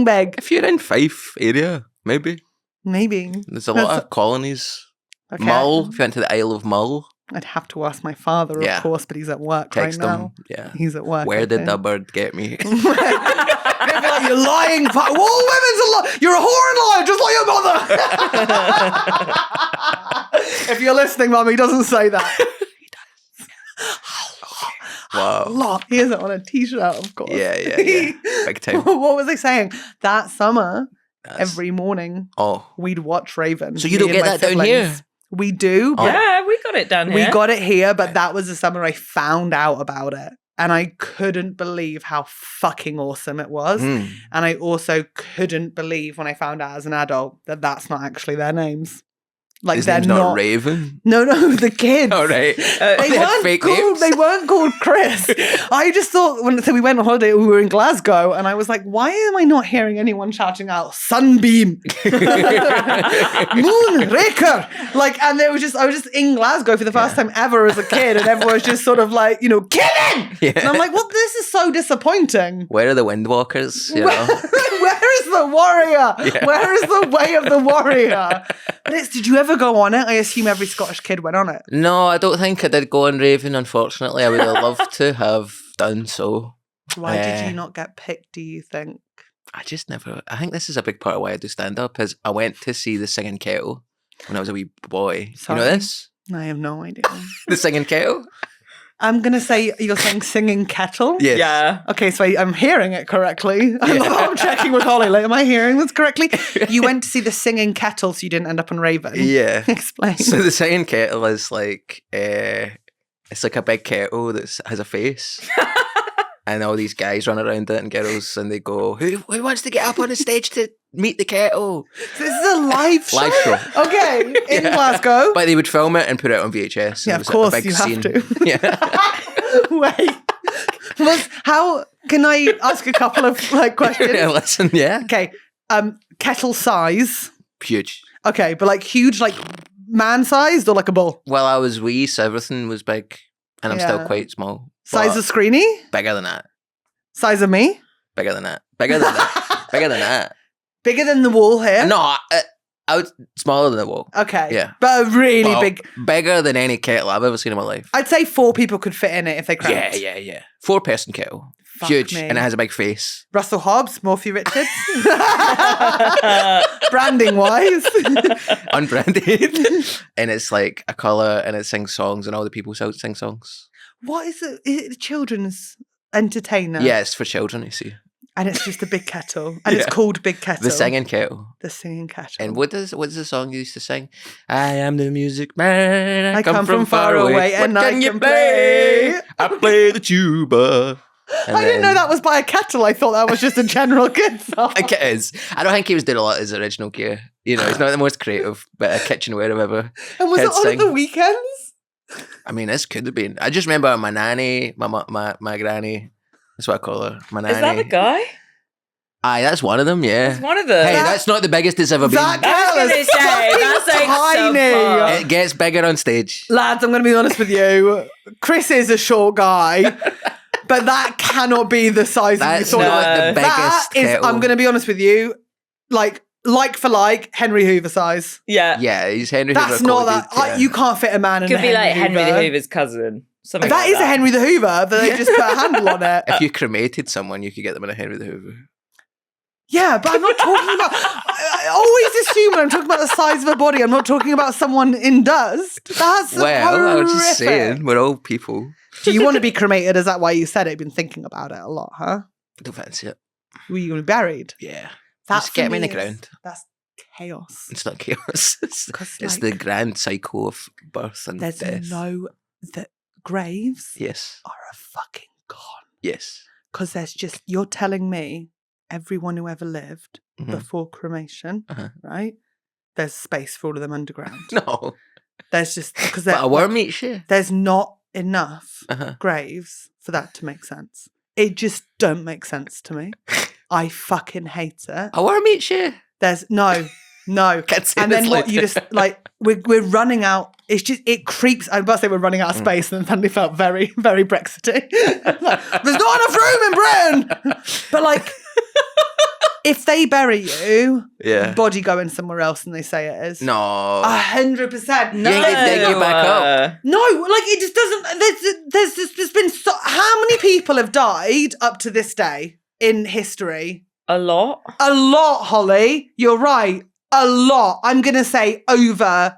Speaker 1: big.
Speaker 4: If you're in Fife area, maybe.
Speaker 1: Maybe.
Speaker 4: There's a lot of colonies.
Speaker 1: Okay.
Speaker 4: Mull, if you went to the Isle of Mull,
Speaker 1: I'd have to ask my father,
Speaker 4: Yeah.
Speaker 1: of course, but he's at work
Speaker 4: text
Speaker 1: right
Speaker 4: them.
Speaker 1: now.
Speaker 4: Yeah.
Speaker 1: He's at work.
Speaker 4: Where
Speaker 1: I
Speaker 4: did
Speaker 1: think.
Speaker 4: the bird get me?
Speaker 1: They'd be like, you're lying. All women's a lie. You're a whore and liar, just like your mother. If you're listening, Mum, he doesn't say that.
Speaker 4: Wow.
Speaker 1: A lot. He has it on a t-shirt, of course.
Speaker 4: Yeah. Big time.
Speaker 1: What was I saying? That summer,
Speaker 4: That's-
Speaker 1: every morning,
Speaker 4: Oh.
Speaker 1: we'd watch Raven.
Speaker 4: So you
Speaker 1: me
Speaker 4: don't
Speaker 1: and
Speaker 4: get
Speaker 1: my
Speaker 4: that down
Speaker 1: siblings.
Speaker 4: here?
Speaker 1: We do, but
Speaker 2: Yeah, we got it down here.
Speaker 1: we got it here, but that was the summer I found out about it. And I couldn't believe how fucking awesome it was.
Speaker 4: Mm.
Speaker 1: And I also couldn't believe when I found out as an adult that that's not actually their names. Like
Speaker 4: His
Speaker 1: they're
Speaker 4: name's not Raven.
Speaker 1: No, the kids.
Speaker 4: All right.
Speaker 1: They
Speaker 4: They had
Speaker 1: weren't
Speaker 4: fake
Speaker 1: called.
Speaker 4: names.
Speaker 1: They weren't called Chris. I just thought so we went on holiday. We were in Glasgow, and I was like, "Why am I not hearing anyone shouting out Sunbeam, Moonraker?" Like, and I was just in Glasgow for the first time ever as a kid, and everyone was just sort of like, killing.
Speaker 4: Yeah.
Speaker 1: And I'm like, "What? This is so disappointing."
Speaker 4: Where are the Windwalkers? You know?
Speaker 1: Where is the warrior?
Speaker 4: Yeah.
Speaker 1: Where is the way of the warrior? But did you ever go on it? I assume every Scottish kid went on it.
Speaker 4: No, I don't think I did go on Raven, unfortunately. I would have loved to have done so.
Speaker 1: Why did you not get picked, do you think?
Speaker 4: I just never... I think this is a big part of why I do stand-up, is I went to see the Singing Kettle when I was a wee boy.
Speaker 1: Sorry?
Speaker 4: You know this?
Speaker 1: I have no idea.
Speaker 4: The Singing Kettle?
Speaker 1: I'm going to say you're saying singing Kettle?
Speaker 4: Yes.
Speaker 2: Yeah.
Speaker 1: Okay, so I'm hearing it correctly. I'm checking with Holly. Like, am I hearing this correctly? You went to see the Singing Kettle, so you didn't end up on Raven.
Speaker 4: Yeah.
Speaker 1: Explain.
Speaker 4: So the Singing Kettle is like... it's like a big kettle that has a face. And all these guys run around it and girls, and they go, who wants to get up on the stage to meet the kettle?
Speaker 1: This is a live show?
Speaker 4: Live show.
Speaker 1: Okay, in
Speaker 4: Yeah.
Speaker 1: Glasgow.
Speaker 4: But they would film it and put it on VHS.
Speaker 1: Yeah,
Speaker 4: and
Speaker 1: of
Speaker 4: it was a
Speaker 1: course
Speaker 4: big
Speaker 1: you
Speaker 4: scene.
Speaker 1: have to.
Speaker 4: Yeah.
Speaker 1: Wait. How can I ask a couple of questions?
Speaker 4: Yeah, listen, yeah.
Speaker 1: Okay. Kettle size.
Speaker 4: Huge.
Speaker 1: Okay, but like huge, like man-sized or like a bull?
Speaker 4: Well, I was wee, so everything was big. And I'm still
Speaker 1: Yeah.
Speaker 4: quite small.
Speaker 1: Size
Speaker 4: But
Speaker 1: of Screeny?
Speaker 4: bigger than that.
Speaker 1: Size of me?
Speaker 4: Bigger than that. Bigger than that. Bigger than that.
Speaker 1: Bigger than the wall here?
Speaker 4: No, I was smaller than the wall.
Speaker 1: Okay.
Speaker 4: Yeah.
Speaker 1: But a really
Speaker 4: Well,
Speaker 1: big.
Speaker 4: Bigger than any kettle I've ever seen in my life.
Speaker 1: I'd say 4 people could fit in it if they cramped.
Speaker 4: Yeah. 4-person kettle.
Speaker 1: Fuck
Speaker 4: Huge.
Speaker 1: me.
Speaker 4: And it has a big face.
Speaker 1: Russell Hobbs, Morphy Richards. Branding wise.
Speaker 4: Unbranded. And it's like a colour and it sings songs and all the people sing songs.
Speaker 1: What is it? Is it a children's entertainer?
Speaker 4: Yeah, it's for children, you see.
Speaker 1: And it's just a big kettle. And it's
Speaker 4: Yeah.
Speaker 1: called Big Kettle.
Speaker 4: The Singing Kettle.
Speaker 1: The Singing Kettle.
Speaker 4: And what's the song you used to sing? I am the music man.
Speaker 1: I come from far away and
Speaker 4: what
Speaker 1: I
Speaker 4: can you
Speaker 1: can
Speaker 4: play?
Speaker 1: play?
Speaker 4: I play the tuba. And
Speaker 1: I didn't know
Speaker 4: then-
Speaker 1: that was by a kettle. I thought that was just a general kid song.
Speaker 4: I think it is. I don't think he was doing a lot of his original gear. You know, he's not the most creative bit of kitchenware I've ever.
Speaker 1: And was it
Speaker 4: Head
Speaker 1: on
Speaker 4: sing.
Speaker 1: at the weekends?
Speaker 4: I mean, this could have been. I just remember my nanny, my granny. That's what I call her. My nanny.
Speaker 2: Is that the guy?
Speaker 4: Aye, that's one of them. Yeah.
Speaker 2: It's one of them.
Speaker 4: Hey,
Speaker 1: That-
Speaker 4: that's not the biggest it's ever been.
Speaker 1: That
Speaker 2: I was
Speaker 1: kettle
Speaker 2: gonna
Speaker 1: is
Speaker 2: say,
Speaker 1: fucking
Speaker 2: that's like so
Speaker 1: tiny.
Speaker 2: far.
Speaker 4: It gets bigger on stage.
Speaker 1: Lads, I'm going to be honest with you. Chris is a short guy, but that cannot be the size
Speaker 4: That's
Speaker 1: of you
Speaker 4: not
Speaker 1: thought.
Speaker 4: the biggest
Speaker 1: That is,
Speaker 4: kettle.
Speaker 1: I'm going to be honest with you, like like for like, Henry Hoover size.
Speaker 2: Yeah.
Speaker 4: Yeah, he's Henry
Speaker 1: That's
Speaker 4: Hoover.
Speaker 1: not that.
Speaker 4: quoted, yeah.
Speaker 1: You can't fit a man in
Speaker 2: Could
Speaker 1: a
Speaker 2: be
Speaker 1: Henry
Speaker 2: like Henry
Speaker 1: Hoover.
Speaker 2: the Hoover's cousin. Something
Speaker 1: That
Speaker 2: like
Speaker 1: is a Henry the Hoover, but they just put a handle on it.
Speaker 4: If you cremated someone, you could get them in a Henry the Hoover.
Speaker 1: Yeah, but I'm not talking about... I always assume when I'm talking about the size of a body, I'm not talking about someone in dust. That's
Speaker 4: Well, I was just
Speaker 1: horrific.
Speaker 4: saying, we're all people.
Speaker 1: Do you want to be cremated? Is that why you said it? You've been thinking about it a lot, huh?
Speaker 4: I don't fancy it.
Speaker 1: Were you going to be buried?
Speaker 4: Yeah.
Speaker 1: That
Speaker 4: Just
Speaker 1: for
Speaker 4: get me in the
Speaker 1: is-
Speaker 4: ground.
Speaker 1: That's chaos.
Speaker 4: It's not chaos. It's
Speaker 1: 'Cause,
Speaker 4: it's
Speaker 1: like,
Speaker 4: the grand cycle of birth and
Speaker 1: There's
Speaker 4: death.
Speaker 1: the graves
Speaker 4: Yes.
Speaker 1: are a fucking gone.
Speaker 4: Yes.
Speaker 1: Because there's just, you're telling me everyone who ever lived
Speaker 4: Mhm.
Speaker 1: before cremation,
Speaker 4: Uh-huh.
Speaker 1: right? There's space for all of them underground.
Speaker 4: No.
Speaker 1: There's just, because
Speaker 4: But a worm eats you.
Speaker 1: there's not enough
Speaker 4: Uh-huh.
Speaker 1: graves for that to make sense. It just don't make sense to me. I fucking hate it.
Speaker 4: A worm eats you.
Speaker 1: There's no.
Speaker 4: Can't say
Speaker 1: And then
Speaker 4: this
Speaker 1: what
Speaker 4: like
Speaker 1: you just like we're running out. It's just it creeps. I must say we're running out of space, and then suddenly felt very very Brexity. Like, there's not enough room in Britain. But like, if they bury you,
Speaker 4: Yeah.
Speaker 1: body going somewhere else, and they say it is
Speaker 4: No.
Speaker 1: 100%.
Speaker 4: You ain't gonna dig you back up.
Speaker 1: No, like it just doesn't. There's been so. How many people have died up to this day in history?
Speaker 2: A lot.
Speaker 1: A lot, Holly. You're right. A lot. I'm gonna say over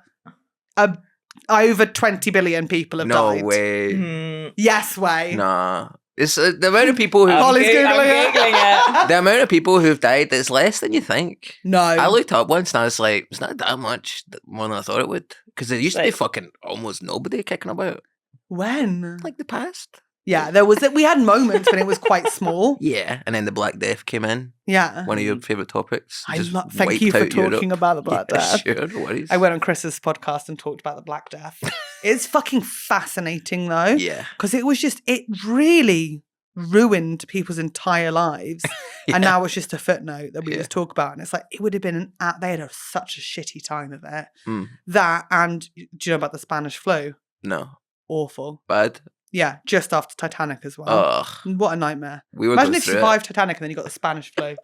Speaker 1: 20 billion people have
Speaker 4: No
Speaker 1: died.
Speaker 4: way.
Speaker 2: Mm.
Speaker 1: Yes, way.
Speaker 4: Nah. It's the amount of people who
Speaker 1: Holly's
Speaker 2: I'm
Speaker 1: Googling
Speaker 2: Googling it.
Speaker 4: the amount of people who've died is less than you think.
Speaker 1: No.
Speaker 4: I looked up once and I was like, it's not that much more than I thought it would. Because there used to be
Speaker 2: Like-
Speaker 4: fucking almost nobody kicking about.
Speaker 1: When?
Speaker 4: Like the past.
Speaker 1: Yeah, there was. We had moments when it was quite small.
Speaker 4: Yeah. And then the Black Death came in.
Speaker 1: Yeah.
Speaker 4: One of your favourite topics.
Speaker 1: I
Speaker 4: Just
Speaker 1: thank you
Speaker 4: wiped
Speaker 1: for
Speaker 4: out
Speaker 1: talking
Speaker 4: Europe.
Speaker 1: about the Black
Speaker 4: Yeah,
Speaker 1: Death.
Speaker 4: Sure, no worries.
Speaker 1: I went on Chris's podcast and talked about the Black Death. It's fucking fascinating though.
Speaker 4: Yeah.
Speaker 1: Because it was just, it really ruined people's entire lives.
Speaker 4: Yeah.
Speaker 1: And now it's just a footnote that we
Speaker 4: Yeah.
Speaker 1: just talk about. And it's like, it would have been, they had such a shitty time of it.
Speaker 4: Mm.
Speaker 1: That, and do you know about the Spanish flu?
Speaker 4: No.
Speaker 1: Awful.
Speaker 4: Bad.
Speaker 1: Yeah, just after Titanic as well.
Speaker 4: Ugh.
Speaker 1: What a nightmare.
Speaker 4: We were
Speaker 1: Imagine
Speaker 4: going
Speaker 1: if you
Speaker 4: through
Speaker 1: survived Titanic and then you got the Spanish flu.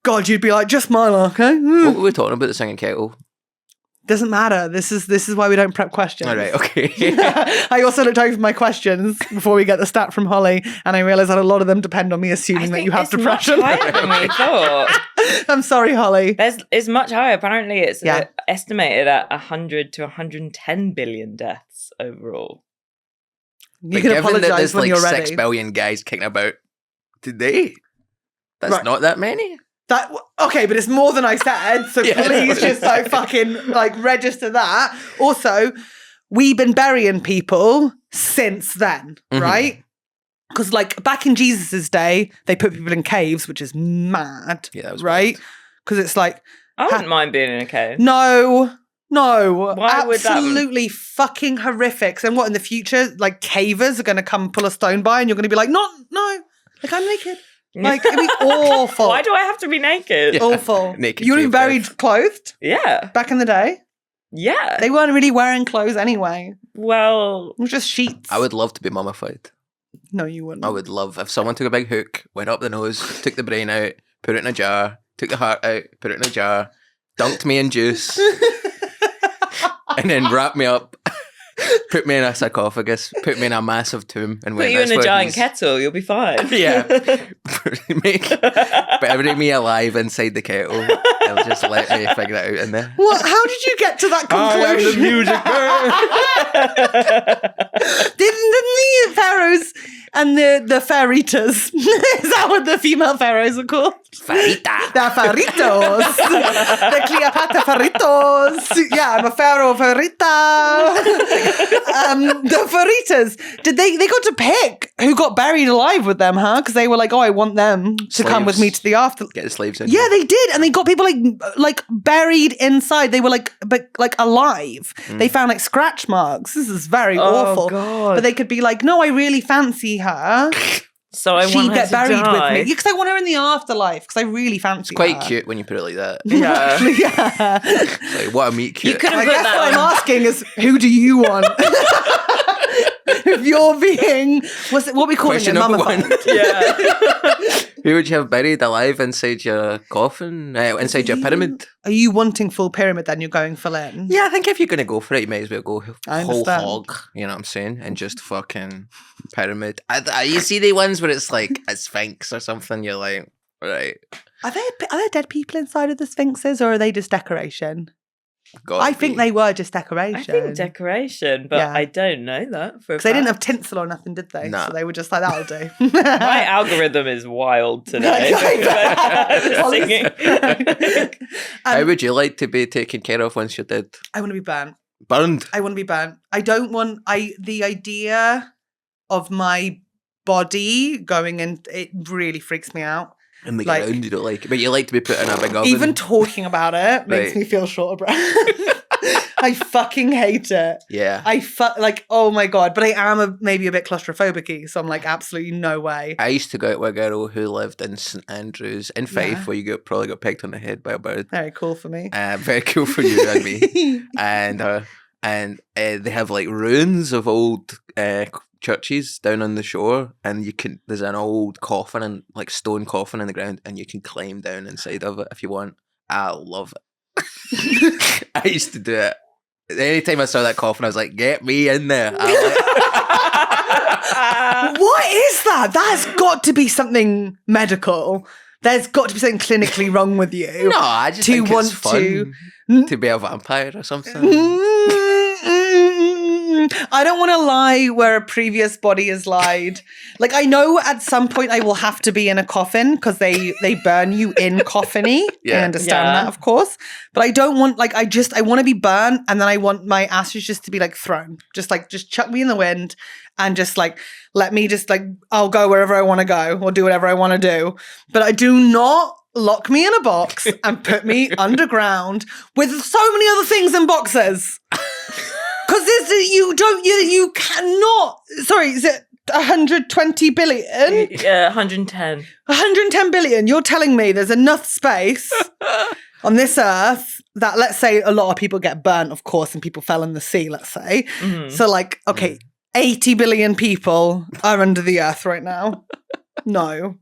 Speaker 1: God, you'd be like, just mine, okay?
Speaker 4: it. What were we talking about the singing kettle?
Speaker 1: Doesn't matter. This is why we don't prep questions.
Speaker 4: All right, okay.
Speaker 1: I also looked over my questions before we get the stat from Holly, and I realised that a lot of them depend on me assuming that you have depression.
Speaker 2: Much higher than we thought.
Speaker 1: I'm sorry, Holly.
Speaker 2: It's much higher. Apparently, it's
Speaker 1: Yeah.
Speaker 2: estimated at 100 to 110 billion deaths overall.
Speaker 1: You
Speaker 4: But
Speaker 1: can
Speaker 4: given that
Speaker 1: apologise
Speaker 4: there's
Speaker 1: when
Speaker 4: like
Speaker 1: you're
Speaker 4: 6
Speaker 1: ready.
Speaker 4: billion guys kicking about today, that's
Speaker 1: Right.
Speaker 4: not that many.
Speaker 1: That okay, but it's more than I said, so
Speaker 4: Yeah,
Speaker 1: please just like fucking like register that. Also, we've been burying people since then,
Speaker 4: Mhm.
Speaker 1: right? Because like back in Jesus's day, they put people in caves, which is mad,
Speaker 4: Yeah, that was
Speaker 1: right? Because it's like
Speaker 2: I wouldn't mind being in a cave.
Speaker 1: no,
Speaker 2: Why would that-
Speaker 1: absolutely fucking horrific. And what in the future, like cavers are going to come pull a stone by, and you're going to be like, no, like I'm naked. Like it'd be awful.
Speaker 2: Why do I have to be naked?
Speaker 4: Yeah.
Speaker 1: Awful.
Speaker 4: Naked
Speaker 1: You would be
Speaker 4: cave
Speaker 1: buried
Speaker 4: death.
Speaker 1: clothed
Speaker 2: Yeah.
Speaker 1: back in the day.
Speaker 2: Yeah.
Speaker 1: They weren't really wearing clothes anyway.
Speaker 2: Well,
Speaker 1: It was just sheets.
Speaker 4: I would love to be mummified.
Speaker 1: No, you wouldn't.
Speaker 4: I would love if someone took a big hook, went up the nose, took the brain out, put it in a jar, took the heart out, put it in a jar, dunked me in juice, and then wrapped me up, put me in a sarcophagus, put me in a massive tomb, and
Speaker 2: put
Speaker 4: went,
Speaker 2: you in
Speaker 4: "That's
Speaker 2: a
Speaker 4: what
Speaker 2: giant
Speaker 4: he's-"
Speaker 2: kettle, you'll be fine.
Speaker 4: Yeah. Bury me alive inside the kettle. They'll just let me figure it out in there.
Speaker 1: What? How did you get to that conclusion? Didn't the pharaohs and the pharaohs, is that what the female pharaohs are called?
Speaker 4: Farita.
Speaker 1: The pharitos. The Cleopatra pharitos. Yeah, I'm a pharaoh farita. The faritas. Did they got to pick who got buried alive with them, huh? Because they were like, oh, I want them to come with me to the after.
Speaker 4: Get the slaves in.
Speaker 1: Yeah, they did, and they got people like buried inside. They were like alive. They found like scratch marks. This is very awful.
Speaker 2: God.
Speaker 1: But they could be like, no, I really fancy her.
Speaker 2: So I
Speaker 1: She'd
Speaker 2: want her
Speaker 1: get
Speaker 2: to
Speaker 1: buried
Speaker 2: die.
Speaker 1: with me because I want her in the afterlife. Because I really fancy.
Speaker 4: It's quite
Speaker 1: her.
Speaker 4: cute when you put it like that.
Speaker 2: Yeah.
Speaker 1: Yeah.
Speaker 4: It's like, what a meat cute.
Speaker 2: You could have
Speaker 1: I
Speaker 2: put
Speaker 1: guess
Speaker 2: that
Speaker 1: what
Speaker 2: on.
Speaker 1: I'm asking is, who do you want? Who if you're being, what we calling it,
Speaker 4: Question number
Speaker 1: mummified?
Speaker 4: one.
Speaker 2: Yeah.
Speaker 4: Who would you have buried alive inside your coffin? Inside your pyramid?
Speaker 1: Are you wanting full pyramid then? You're going full in?
Speaker 4: Yeah, I think if you're going to go for it, you might as well go
Speaker 1: I
Speaker 4: whole
Speaker 1: understand.
Speaker 4: hog. You know what I'm saying? And just fucking pyramid. You see the ones where it's like a sphinx or something, you're like, right.
Speaker 1: Are there dead people inside of the sphinxes, or are they just decoration?
Speaker 4: Gotta
Speaker 1: I think
Speaker 4: be.
Speaker 1: they were just decoration.
Speaker 2: I think decoration, but
Speaker 1: Yeah.
Speaker 2: I don't know that for a
Speaker 1: Because they didn't have
Speaker 2: fact.
Speaker 1: tinsel or nothing, did they?
Speaker 4: Nah.
Speaker 1: So they were just like, that'll do.
Speaker 2: My algorithm is wild today. Singing.
Speaker 4: How would you like to be taken care of once you're dead?
Speaker 1: I want to be burnt.
Speaker 4: Burned?
Speaker 1: I want to be burnt. I don't want, the idea of my body going in, it really freaks me out.
Speaker 4: In the
Speaker 1: Like-
Speaker 4: ground, you don't like it. But you like to be put in a big oven.
Speaker 1: Even talking about it makes
Speaker 4: Right.
Speaker 1: me feel short of breath. I fucking hate it.
Speaker 4: Yeah.
Speaker 1: Like, oh my God. But I am maybe a bit claustrophobic-y, so I'm like, absolutely no way.
Speaker 4: I used to go out with a girl who lived in St Andrews in Fife,
Speaker 1: Yeah.
Speaker 4: where you probably got pecked on the head by a bird.
Speaker 1: Very cool for me.
Speaker 4: Very cool for you and me. And they have like ruins of old churches down on the shore, and there's an old coffin and like stone coffin in the ground, and you can climb down inside of it if you want. I love it. I used to do it. Anytime I saw that coffin, I was like, "Get me in there!"
Speaker 1: What is that? That's got to be something medical. There's got to be something clinically wrong with you.
Speaker 4: No, I just
Speaker 1: To
Speaker 4: think
Speaker 1: want
Speaker 4: it's fun to be a vampire or something.
Speaker 1: I don't want to lie where a previous body has lied. Like, I know at some point I will have to be in a coffin because they burn you in coffin-y.
Speaker 4: Yeah.
Speaker 1: I understand
Speaker 2: Yeah.
Speaker 1: that, of course. But I don't want, like, I want to be burnt, and then I want my ashes just to be like thrown. Just chuck me in the wind and just like, let me just like, I'll go wherever I want to go or do whatever I want to do. But I do not lock me in a box and put me underground with so many other things in boxes. Because you cannot, sorry, is it 120 billion?
Speaker 2: Yeah, 110.
Speaker 1: 110 billion. You're telling me there's enough space on this earth that, let's say, a lot of people get burnt, of course, and people fell in the sea, let's say.
Speaker 2: Mhm.
Speaker 1: So, like, okay, 80 billion people are under the earth right now. No.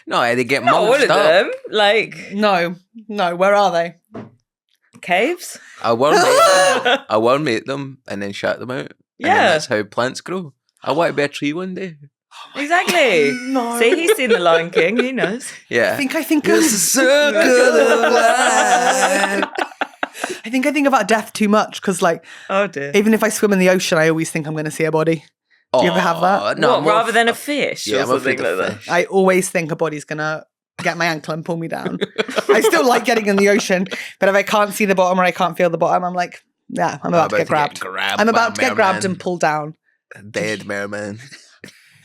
Speaker 4: No, they get
Speaker 2: Not all
Speaker 4: mulched
Speaker 2: of
Speaker 4: up.
Speaker 2: them. Like
Speaker 1: No. Where are they?
Speaker 2: caves.
Speaker 4: I worm ate them and then shut them out. And then
Speaker 2: Yeah.
Speaker 4: that's how plants grow. I want to be a tree one day.
Speaker 2: Exactly.
Speaker 1: No.
Speaker 2: See, he's seen The Lion King. He knows.
Speaker 4: Yeah.
Speaker 1: I think of
Speaker 4: It's a circle of life.
Speaker 1: I think about death too much because, like,
Speaker 2: Oh dear.
Speaker 1: even if I swim in the ocean, I always think I'm going to see a body. Do you ever have that?
Speaker 4: Oh, no,
Speaker 2: what,
Speaker 4: I'm more
Speaker 2: rather than a
Speaker 4: f-
Speaker 2: fish
Speaker 4: Yeah,
Speaker 2: or
Speaker 4: I'm
Speaker 2: something
Speaker 4: afraid
Speaker 2: like
Speaker 4: of
Speaker 2: that?
Speaker 4: fish.
Speaker 1: I always think a body's going to get my ankle and pull me down. I still like getting in the ocean, but if I can't see the bottom or I can't feel the bottom, I'm like, yeah, I'm about to get grabbed. I'm about to get grabbed and pulled down.
Speaker 4: Dead merman.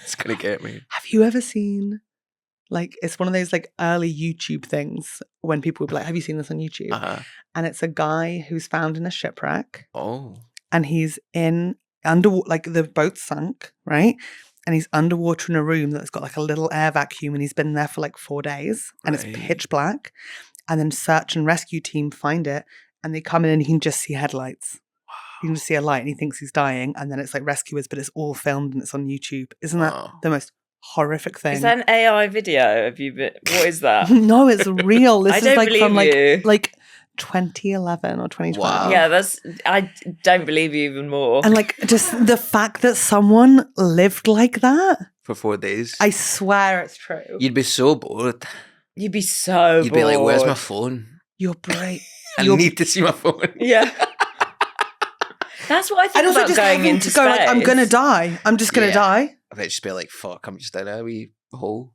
Speaker 4: It's going to get me.
Speaker 1: Have you ever seen, like, it's one of those, like, early YouTube things when people would be like, have you seen this on YouTube?
Speaker 4: Uh-huh.
Speaker 1: And it's a guy who's found in a shipwreck
Speaker 4: Oh.
Speaker 1: and he's underwater, like, the boat's sunk, right? And he's underwater in a room that's got like a little air vacuum, and he's been there for like 4 days, and
Speaker 4: Right.
Speaker 1: it's pitch black. And then search and rescue team find it, and they come in and you can just see headlights. You can just see a light, and he thinks he's dying. And then it's like rescuers, but it's all filmed and it's on YouTube. Isn't that
Speaker 4: Wow.
Speaker 1: the most horrific thing?
Speaker 2: Is that an AI video? Have you been? What is that?
Speaker 1: No, it's real. This
Speaker 2: I
Speaker 1: is
Speaker 2: don't
Speaker 1: like from
Speaker 2: believe you.
Speaker 1: like 2011 or 2012.
Speaker 4: Wow.
Speaker 2: Yeah, I don't believe you even more.
Speaker 1: And like just the fact that someone lived like that,
Speaker 4: For 4 days.
Speaker 1: I swear it's true.
Speaker 4: You'd be so bored.
Speaker 2: You'd be so
Speaker 4: You'd be like, where's my
Speaker 2: bored.
Speaker 4: phone?
Speaker 1: You're brave.
Speaker 4: I
Speaker 1: You're-
Speaker 4: need to see my phone.
Speaker 2: Yeah. That's what I think
Speaker 1: And also
Speaker 2: about
Speaker 1: just
Speaker 2: going
Speaker 1: having
Speaker 2: into
Speaker 1: to go like, I'm
Speaker 2: space.
Speaker 1: gonna die. I'm just gonna
Speaker 4: Yeah.
Speaker 1: die.
Speaker 4: I bet just be like, fuck, I'm just in a wee hole.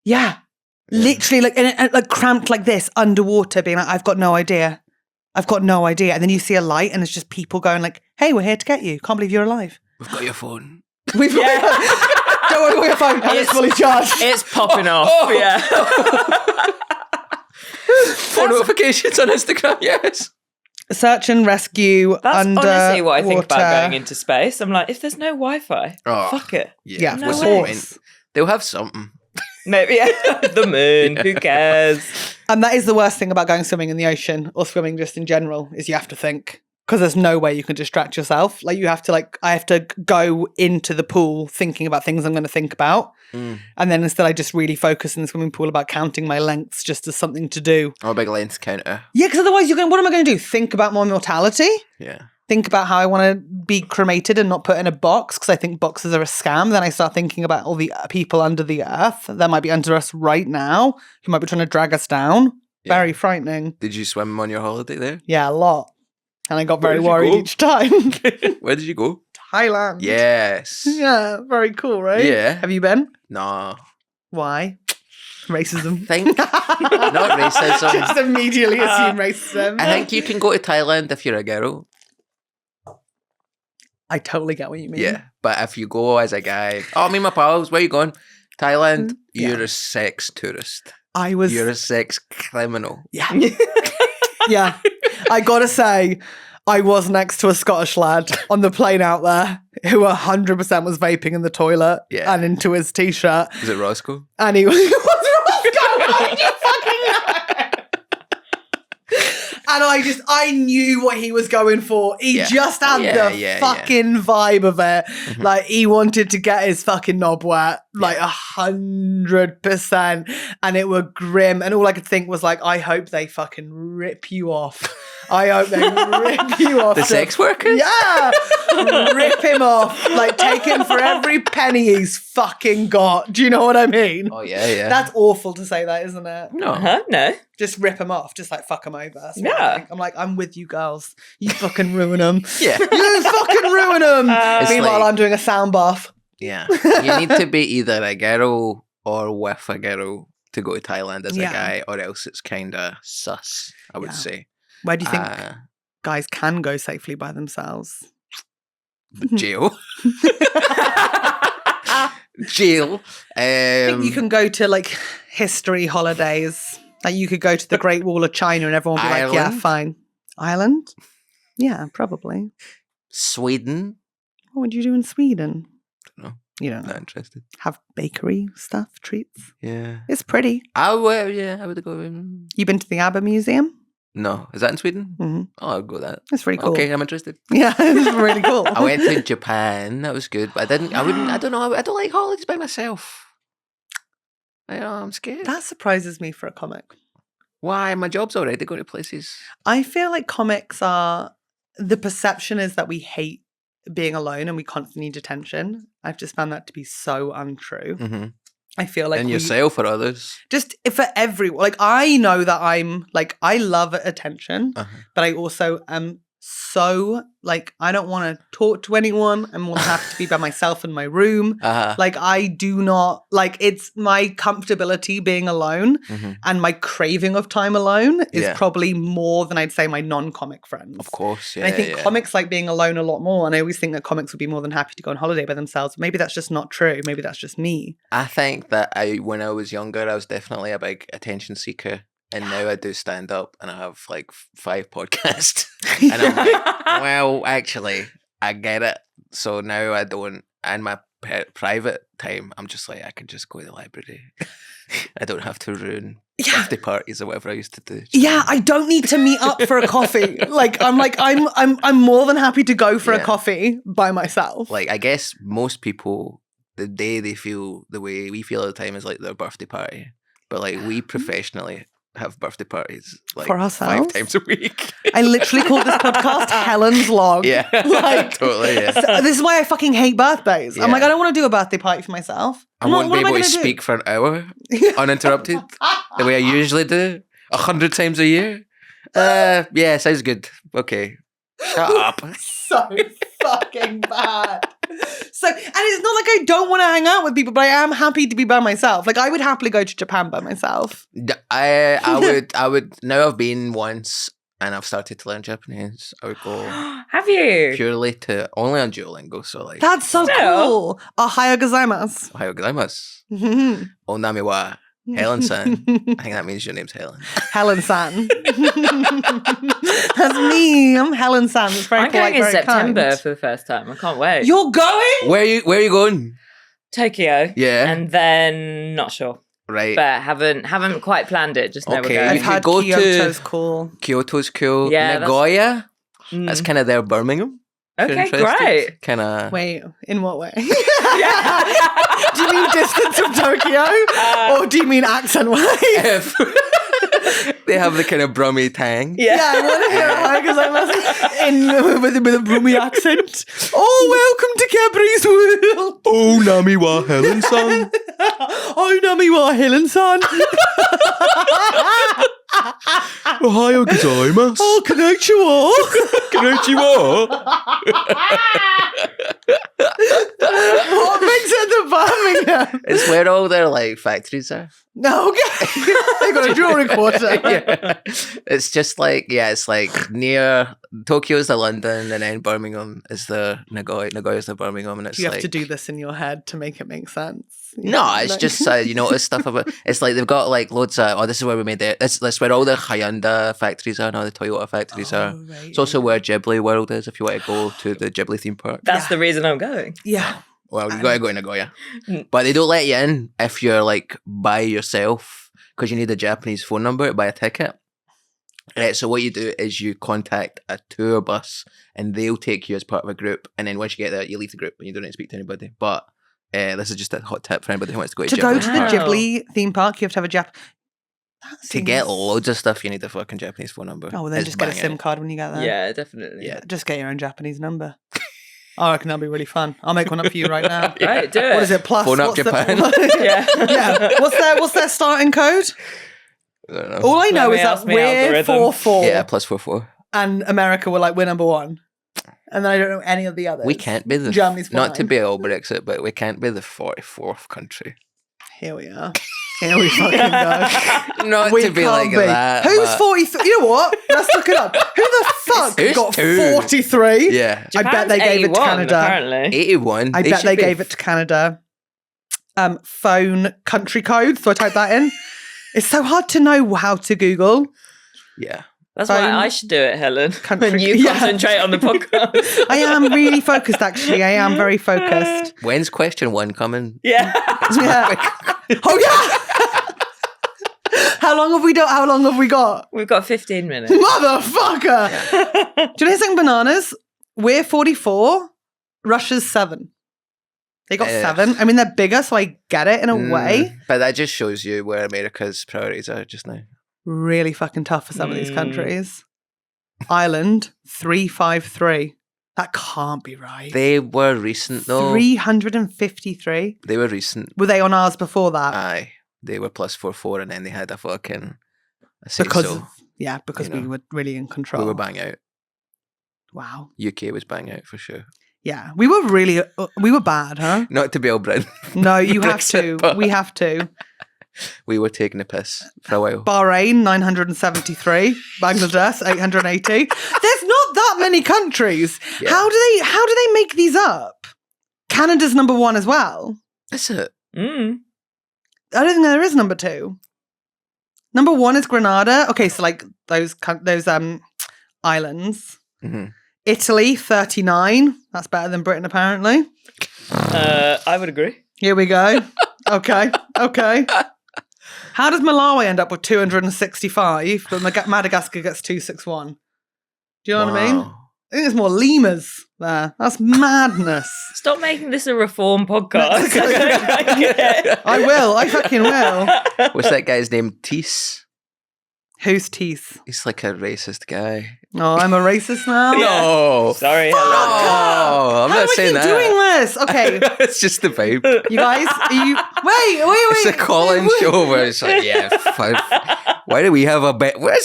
Speaker 1: Yeah.
Speaker 4: Yeah.
Speaker 1: Literally like and like cramped like this underwater, being like, I've got no idea. And then you see a light and it's just people going like, hey, we're here to get you. Can't believe you're alive.
Speaker 4: We've got your phone.
Speaker 1: We've
Speaker 2: Yeah.
Speaker 1: Don't worry about your phone. It's
Speaker 2: It's-
Speaker 1: fully charged.
Speaker 2: It's popping off.
Speaker 4: Oh.
Speaker 2: Yeah.
Speaker 4: Phone notifications on Instagram, yes.
Speaker 1: Search and rescue.
Speaker 2: That's honestly what I think about
Speaker 1: underwater.
Speaker 2: going into space. I'm like, if there's no Wi-Fi,
Speaker 4: Oh.
Speaker 2: fuck it.
Speaker 1: Yeah,
Speaker 2: No
Speaker 4: what's
Speaker 2: way.
Speaker 4: the point? They'll have something.
Speaker 2: Maybe the moon. Who cares?
Speaker 1: And that is the worst thing about going swimming in the ocean or swimming just in general, is you have to think. because there's no way you can distract yourself. Like you have to I have to go into the pool thinking about things I'm going to think about. And then instead I just really focus in the swimming pool about counting my lengths just as something to do.
Speaker 4: Oh, a big length counter.
Speaker 1: Yeah, because otherwise you're going, what am I going to do? Think about my mortality?
Speaker 4: Yeah.
Speaker 1: Think about how I want to be cremated and not put in a box because I think boxes are a scam. Then I start thinking about all the people under the earth that might be under us right now who might be trying to drag us down. Yeah. Very frightening.
Speaker 4: Did you swim on your holiday there?
Speaker 1: Yeah, a lot. And I got very worried each time.
Speaker 4: Where did you go?
Speaker 1: Thailand.
Speaker 4: Yes.
Speaker 1: Yeah, very cool, right?
Speaker 4: Yeah.
Speaker 1: Have you been?
Speaker 4: No.
Speaker 1: Why? Racism.
Speaker 4: I think not racism.
Speaker 1: Just immediately assume racism.
Speaker 4: I think you can go to Thailand if you're a girl.
Speaker 1: I totally get what you mean.
Speaker 4: Yeah, but if you go as a guy, oh, me and my pals, where you going? Thailand. You're a sex tourist. You're a sex criminal.
Speaker 1: Yeah. Yeah. I gotta say, I was next to a Scottish lad on the plane out there who 100% was vaping in the toilet and into his t-shirt.
Speaker 4: Was it Roscoe?
Speaker 1: And he was Roscoe. How did you fucking know? And I knew what he was going for. He just had the fucking vibe of it. Mm-hmm. Like, he wanted to get his fucking knob wet, like 100%. And it were grim. And all I could think was like, I hope they fucking rip you off. I hope they rip you off.
Speaker 4: The sex workers?
Speaker 1: Yeah. Rip him off. Like, take him for every penny he's fucking got. Do you know what I mean?
Speaker 4: Oh, yeah.
Speaker 1: That's awful to say that, isn't it?
Speaker 2: No. No.
Speaker 1: Just rip him off. Just like fuck him over.
Speaker 2: Yeah.
Speaker 1: I'm like, I'm with you girls. You fucking ruin them.
Speaker 4: Yeah.
Speaker 1: You fucking ruin them. Meanwhile, I'm doing a sound bath.
Speaker 4: Yeah. You need to be either a girl or with a girl to go to Thailand as a guy, or else it's kind of sus, I would say.
Speaker 1: Where do you think guys can go safely by themselves?
Speaker 4: Jail. Jail.
Speaker 1: I think you can go to like history holidays. Like you could go to the Great Wall of China and everyone would be like, yeah, fine. Ireland? Yeah, probably.
Speaker 4: Sweden?
Speaker 1: What would you do in Sweden?
Speaker 4: I don't know.
Speaker 1: You don't know.
Speaker 4: Not interested.
Speaker 1: Have bakery stuff, treats.
Speaker 4: Yeah.
Speaker 1: It's pretty.
Speaker 4: I would go in.
Speaker 1: You been to the ABBA Museum?
Speaker 4: No. Is that in Sweden?
Speaker 1: Mm-hmm.
Speaker 4: Oh, I'll go that.
Speaker 1: It's pretty cool.
Speaker 4: Okay, I'm interested.
Speaker 1: Yeah, it's really cool.
Speaker 4: I went to Japan. That was good. But I don't know. I don't like holidays by myself. I'm scared.
Speaker 1: That surprises me for a comic.
Speaker 4: Why? My job's already going to places.
Speaker 1: I feel like comics the perception is that we hate being alone and we constantly need attention. I've just found that to be so untrue.
Speaker 4: Mm-hmm.
Speaker 1: I feel like
Speaker 4: and yourself or others? Just
Speaker 1: for everyone. Like, I know that I'm like, I love attention, but I also am so like, I don't want to talk to anyone. I'm more happy to be by myself in my room. Like, I do not like, it's my comfortability being alone and my craving of time alone is probably more than I'd say my non-comic friends.
Speaker 4: Of course, yeah.
Speaker 1: And I think comics like being alone a lot more. And I always think that comics would be more than happy to go on holiday by themselves. Maybe that's just not true. Maybe that's just me.
Speaker 4: I think that when I was younger, I was definitely a big attention seeker. And now I do stand up and I have like 5 podcasts. And I'm like, well, actually, I get it. So now I don't, in my private time, I'm just like, I can just go to the library. I don't have to ruin birthday parties or whatever I used to do.
Speaker 1: Yeah, I don't need to meet up for a coffee. I'm more than happy to go for a coffee by myself.
Speaker 4: Like, I guess most people, the day they feel the way we feel all the time is like their birthday party. But like we professionally have birthday parties like
Speaker 1: for ourselves
Speaker 4: 5 times a week.
Speaker 1: I literally call this podcast Helen's Log.
Speaker 4: Yeah, like, totally. Yeah.
Speaker 1: So this is why I fucking hate birthdays. I'm like, I don't want to do a birthday party for myself.
Speaker 4: I won't be able to speak for an hour uninterrupted the way I usually do 100 times a year. Yeah, sounds good. Okay, shut up.
Speaker 1: So fucking bad. So, and it's not like I don't want to hang out with people, but I am happy to be by myself. Like, I would happily go to Japan by myself.
Speaker 4: I would. Now I've been once, and I've started to learn Japanese. I would go.
Speaker 2: Have you?
Speaker 4: Purely to only on Duolingo. So like.
Speaker 1: That's so cool. Ohayou gozaimasu.
Speaker 4: Ohayou gozaimasu. Onami wa Helen-san. I think that means your name's Helen.
Speaker 1: Helen-san. That's me. I'm Helen-san. It's very
Speaker 2: I'm going in September
Speaker 1: kind.
Speaker 2: for the first time. I can't wait.
Speaker 1: You're going?
Speaker 4: Where are you going?
Speaker 2: Tokyo.
Speaker 4: Yeah.
Speaker 2: And then not sure.
Speaker 4: Right.
Speaker 2: But haven't quite planned it. Just know we're going.
Speaker 1: I've heard Kyoto's cool.
Speaker 4: Kyoto's cool.
Speaker 2: Yeah,
Speaker 4: Nagoya? That's kind of their Birmingham.
Speaker 2: Okay, great.
Speaker 4: Kind of.
Speaker 1: Wait, in what way? Do you mean distance from Tokyo? Or do you mean accent-wise?
Speaker 4: They have the kind of Brummy tang.
Speaker 1: Yeah, I want to hear it because I must with a Brummy accent. Oh, welcome to Cadbury's World.
Speaker 4: Oh, nami wa Helen-san.
Speaker 1: Oh, nami wa Helen-san.
Speaker 4: Ohio gozaimasu.
Speaker 1: Oh, konnichiwa.
Speaker 4: Konnichiwa.
Speaker 1: What makes it the Birmingham?
Speaker 4: It's where all their like factories are.
Speaker 1: No, okay. They got a jewelry quarter.
Speaker 4: Yeah. It's just like, it's like near Tokyo's the London, and then Birmingham is the Nagoya. Nagoya is the Birmingham, and it's
Speaker 1: You have
Speaker 4: like,
Speaker 1: to do this in your head to make it make sense.
Speaker 4: No, it's just you notice stuff about. It's like they've got like loads of. This is where we made it. That's where all the Hyundai factories are, and all the Toyota factories are.
Speaker 1: Right,
Speaker 4: It's also where Ghibli World is. If you want to go to the Ghibli theme park,
Speaker 2: That's the reason I'm going.
Speaker 1: Yeah.
Speaker 4: well, you gotta go in Nagoya, but they don't let you in if you're like by yourself because you need a Japanese phone number to buy a ticket. Right, so what you do is you contact a tour bus, and they'll take you as part of a group. And then once you get there, you leave the group, and you don't need to speak to anybody. But this is just a hot tip for anybody who wants to go to
Speaker 1: To go
Speaker 4: Ghibli.
Speaker 1: to the Ghibli theme park, you have to have a
Speaker 4: To get loads of stuff, you need a fucking Japanese phone number.
Speaker 1: Oh, well, then
Speaker 4: It's
Speaker 1: just get a
Speaker 4: banging.
Speaker 1: SIM card when you get there.
Speaker 2: Yeah, definitely.
Speaker 4: Yeah.
Speaker 1: Just get your own Japanese number. I reckon that'll be really fun. I'll make one up for you right now.
Speaker 2: Right, do it.
Speaker 1: What is it? Plus,
Speaker 4: Phone up
Speaker 1: what's
Speaker 4: Japan.
Speaker 2: Yeah.
Speaker 1: Yeah. What's their starting code?
Speaker 4: I don't know.
Speaker 1: All I know
Speaker 2: Let
Speaker 1: is
Speaker 2: me
Speaker 1: that
Speaker 2: ask me
Speaker 1: we're
Speaker 2: algorithm.
Speaker 1: 4-4.
Speaker 4: Yeah, +44.
Speaker 1: And America were like, we're number 1. And then I don't know any of the others.
Speaker 4: We can't be the
Speaker 1: Germany's
Speaker 4: not to
Speaker 1: fine.
Speaker 4: be all Brexit, but we can't be the 44th country.
Speaker 1: Here we are. Here we fucking go.
Speaker 4: Not
Speaker 1: We
Speaker 4: to be
Speaker 1: can't
Speaker 4: like that.
Speaker 1: Who's
Speaker 4: but-
Speaker 1: 43? You know what? Let's look it up. Who the fuck
Speaker 4: Who's
Speaker 1: got
Speaker 4: two?
Speaker 1: 43?
Speaker 4: Yeah,
Speaker 1: I bet they gave it to
Speaker 2: 81,
Speaker 1: Canada.
Speaker 2: Apparently.
Speaker 4: 81.
Speaker 1: I bet they gave it to Canada. Phone country code. So I type that in. It's so hard to know how to Google.
Speaker 4: Yeah.
Speaker 2: That's
Speaker 1: Phone.
Speaker 2: why I should do it, Helen.
Speaker 1: Country-
Speaker 2: When you
Speaker 1: Yeah.
Speaker 2: concentrate on the podcast.
Speaker 1: I am really focused, actually. I am very focused.
Speaker 4: When's question 1 coming?
Speaker 2: Yeah.
Speaker 1: Yeah. Oh, yeah. How long have we done? How long have we got?
Speaker 2: We've got 15 minutes.
Speaker 1: Motherfucker. Do you know something bananas? We're 44. Russia's 7. They got 7. I mean, they're bigger, so I get it in a way.
Speaker 4: But that just shows you where America's priorities are just now.
Speaker 1: Really fucking tough for some of these countries. Ireland, 353. That can't be right.
Speaker 4: They were recent though.
Speaker 1: 353.
Speaker 4: They were recent.
Speaker 1: Were they on ours before that?
Speaker 4: Aye. They were +44, and then they had a fucking.
Speaker 1: because
Speaker 4: so.
Speaker 1: because
Speaker 4: you
Speaker 1: we
Speaker 4: know,
Speaker 1: were really in control.
Speaker 4: We were bang out.
Speaker 1: Wow.
Speaker 4: UK was bang out for sure.
Speaker 1: Yeah, we were really we were bad, huh?
Speaker 4: Not to be all Britain.
Speaker 1: No, you have
Speaker 4: Brexit,
Speaker 1: to.
Speaker 4: but-
Speaker 1: We have to.
Speaker 4: We were taking a piss for a while.
Speaker 1: Bahrain 973, Bangladesh 880. There's not that many countries.
Speaker 4: Yeah.
Speaker 1: How do they make these up? Canada's number 1 as well.
Speaker 4: That's it.
Speaker 2: Mm.
Speaker 1: I don't think there is number 2. Number 1 is Grenada. Okay, so like those islands.
Speaker 4: Mhm.
Speaker 1: Italy 39. That's better than Britain apparently.
Speaker 2: I would agree.
Speaker 1: Here we go. Okay. How does Malawi end up with 265, but Madagascar gets 261? Do you know what I mean?
Speaker 4: Wow.
Speaker 1: I think there's more lemurs there. That's madness.
Speaker 2: Stop making this a reform podcast.
Speaker 1: I will. I fucking will.
Speaker 4: What's that guy's name? Teese?
Speaker 1: Who's teeth?
Speaker 4: He's like a racist guy.
Speaker 1: Oh, I'm a racist now?
Speaker 4: No.
Speaker 2: Sorry,
Speaker 1: Fuck
Speaker 2: Helen.
Speaker 1: up.
Speaker 4: I'm
Speaker 1: How
Speaker 4: not
Speaker 1: do I
Speaker 4: saying
Speaker 1: keep
Speaker 4: that.
Speaker 1: doing this? Okay,
Speaker 4: It's just the vibe.
Speaker 1: you guys, are you... Wait.
Speaker 4: It's a call-in
Speaker 1: wait.
Speaker 4: show where it's like, yeah, why do we have a bet?
Speaker 1: Why are we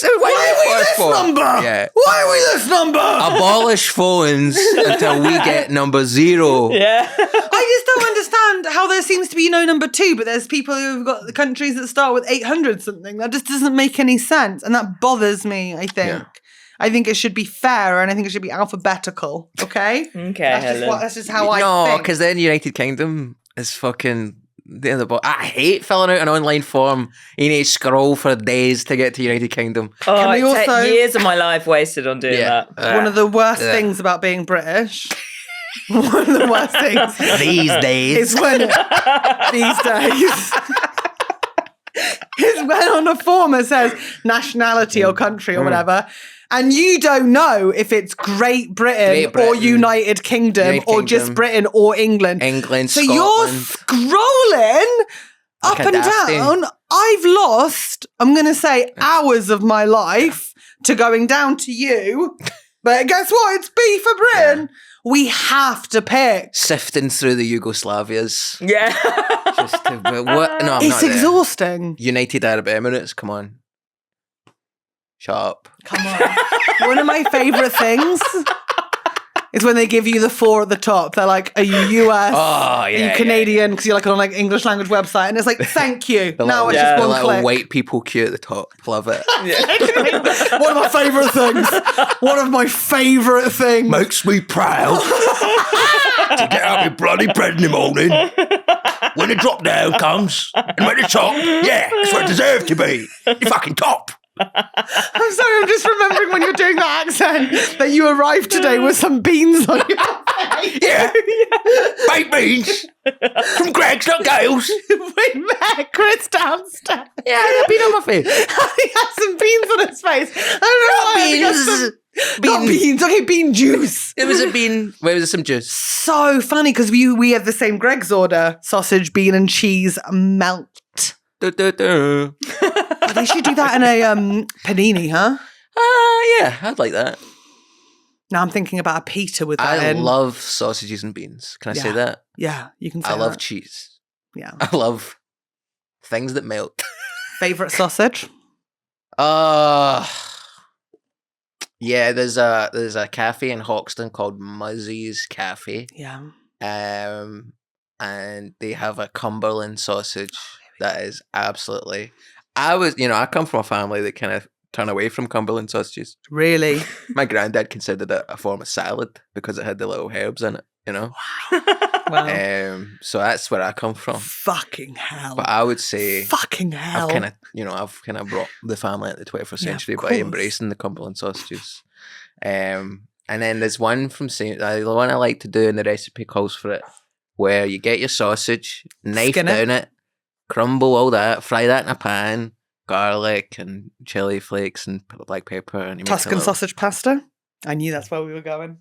Speaker 1: this number?
Speaker 4: Yeah.
Speaker 1: Why are we this number?
Speaker 4: Abolish phones until we get number 0.
Speaker 2: Yeah.
Speaker 1: I just don't understand how there seems to be no number 2, but there's people who've got the countries that start with 800 something. That just doesn't make any sense. And that bothers me, I think.
Speaker 4: Yeah.
Speaker 1: I think it should be fair and I think it should be alphabetical. Okay?
Speaker 2: Okay,
Speaker 1: That's
Speaker 2: Helen.
Speaker 1: just how I
Speaker 4: No,
Speaker 1: think.
Speaker 4: because then United Kingdom is fucking the other ball. I hate filling out an online form. You need to scroll for days to get to United Kingdom.
Speaker 2: Oh,
Speaker 1: Can we
Speaker 2: I take
Speaker 1: also-
Speaker 2: years of my life wasted on doing that.
Speaker 1: One of the worst
Speaker 4: Yeah.
Speaker 1: things about being British, one of the worst things
Speaker 4: These days.
Speaker 1: is when these days is when on a form it says nationality or country or whatever, And you don't know if it's Great Britain or United Kingdom or just Britain or England.
Speaker 4: So
Speaker 1: Scotland. You're scrolling up and down. I've lost, I'm going to say, hours of my life to going down to you. But guess what? It's B for Britain. Yeah. We have to pick.
Speaker 4: Sifting through the Yugoslavias.
Speaker 2: Yeah.
Speaker 4: No,
Speaker 1: it's exhausting.
Speaker 4: United Arab Emirates, come on. Shut up.
Speaker 1: Come on. One of my favourite things is when they give you the 4 at the top. They're like, are you US?
Speaker 4: Are
Speaker 1: you Canadian? Because you're like on like English language website. And it's like, thank you. Now it's just one click.
Speaker 4: White people queue at the top. Love it.
Speaker 1: One of my favourite things. One of my favourite things.
Speaker 4: Makes me proud to get out of bloody bread in the morning. When the drop down comes and when the top, that's where it deserves to be. The fucking top.
Speaker 1: I'm sorry, I'm just remembering when you're doing that accent that you arrived today with some beans on your face.
Speaker 4: Yeah. Baked beans. From Greg's, not Gale's.
Speaker 1: We met Chris downstairs.
Speaker 4: Yeah, they've been on my face.
Speaker 1: He had some beans on his face. I don't know why. Not beans. Okay, bean juice.
Speaker 4: It was a bean. Where was some juice?
Speaker 1: So funny because we had the same Greg's order: sausage, bean, and cheese melt. Oh, they should do that in a panini, huh?
Speaker 4: Yeah, I'd like that.
Speaker 1: Now I'm thinking about a pita with that
Speaker 4: I love sausages and beans. Can I say that?
Speaker 1: Yeah, you can say
Speaker 4: that. I love
Speaker 1: that.
Speaker 4: cheese.
Speaker 1: Yeah.
Speaker 4: I love things that melt.
Speaker 1: Favourite sausage?
Speaker 4: Yeah, there's a cafe in Hoxton called Muzzy's Cafe.
Speaker 1: Yeah.
Speaker 4: And they have a Cumberland sausage that is absolutely... I come from a family that kind of turn away from Cumberland sausages.
Speaker 1: Really?
Speaker 4: My granddad considered it a form of salad because it had the little herbs in it,
Speaker 1: Wow.
Speaker 4: So that's where I come from.
Speaker 1: Fucking hell.
Speaker 4: But I would say...
Speaker 1: Fucking hell.
Speaker 4: I've kind of brought the family into the 21st century by embracing the Cumberland sausages. And then there's one from the one I like to do, and the recipe calls for it, where you get your sausage, knife down it, crumble all that, fry that in a pan, garlic and chili flakes and black pepper. And you
Speaker 1: Tuscan sausage pasta? I knew that's where we were going.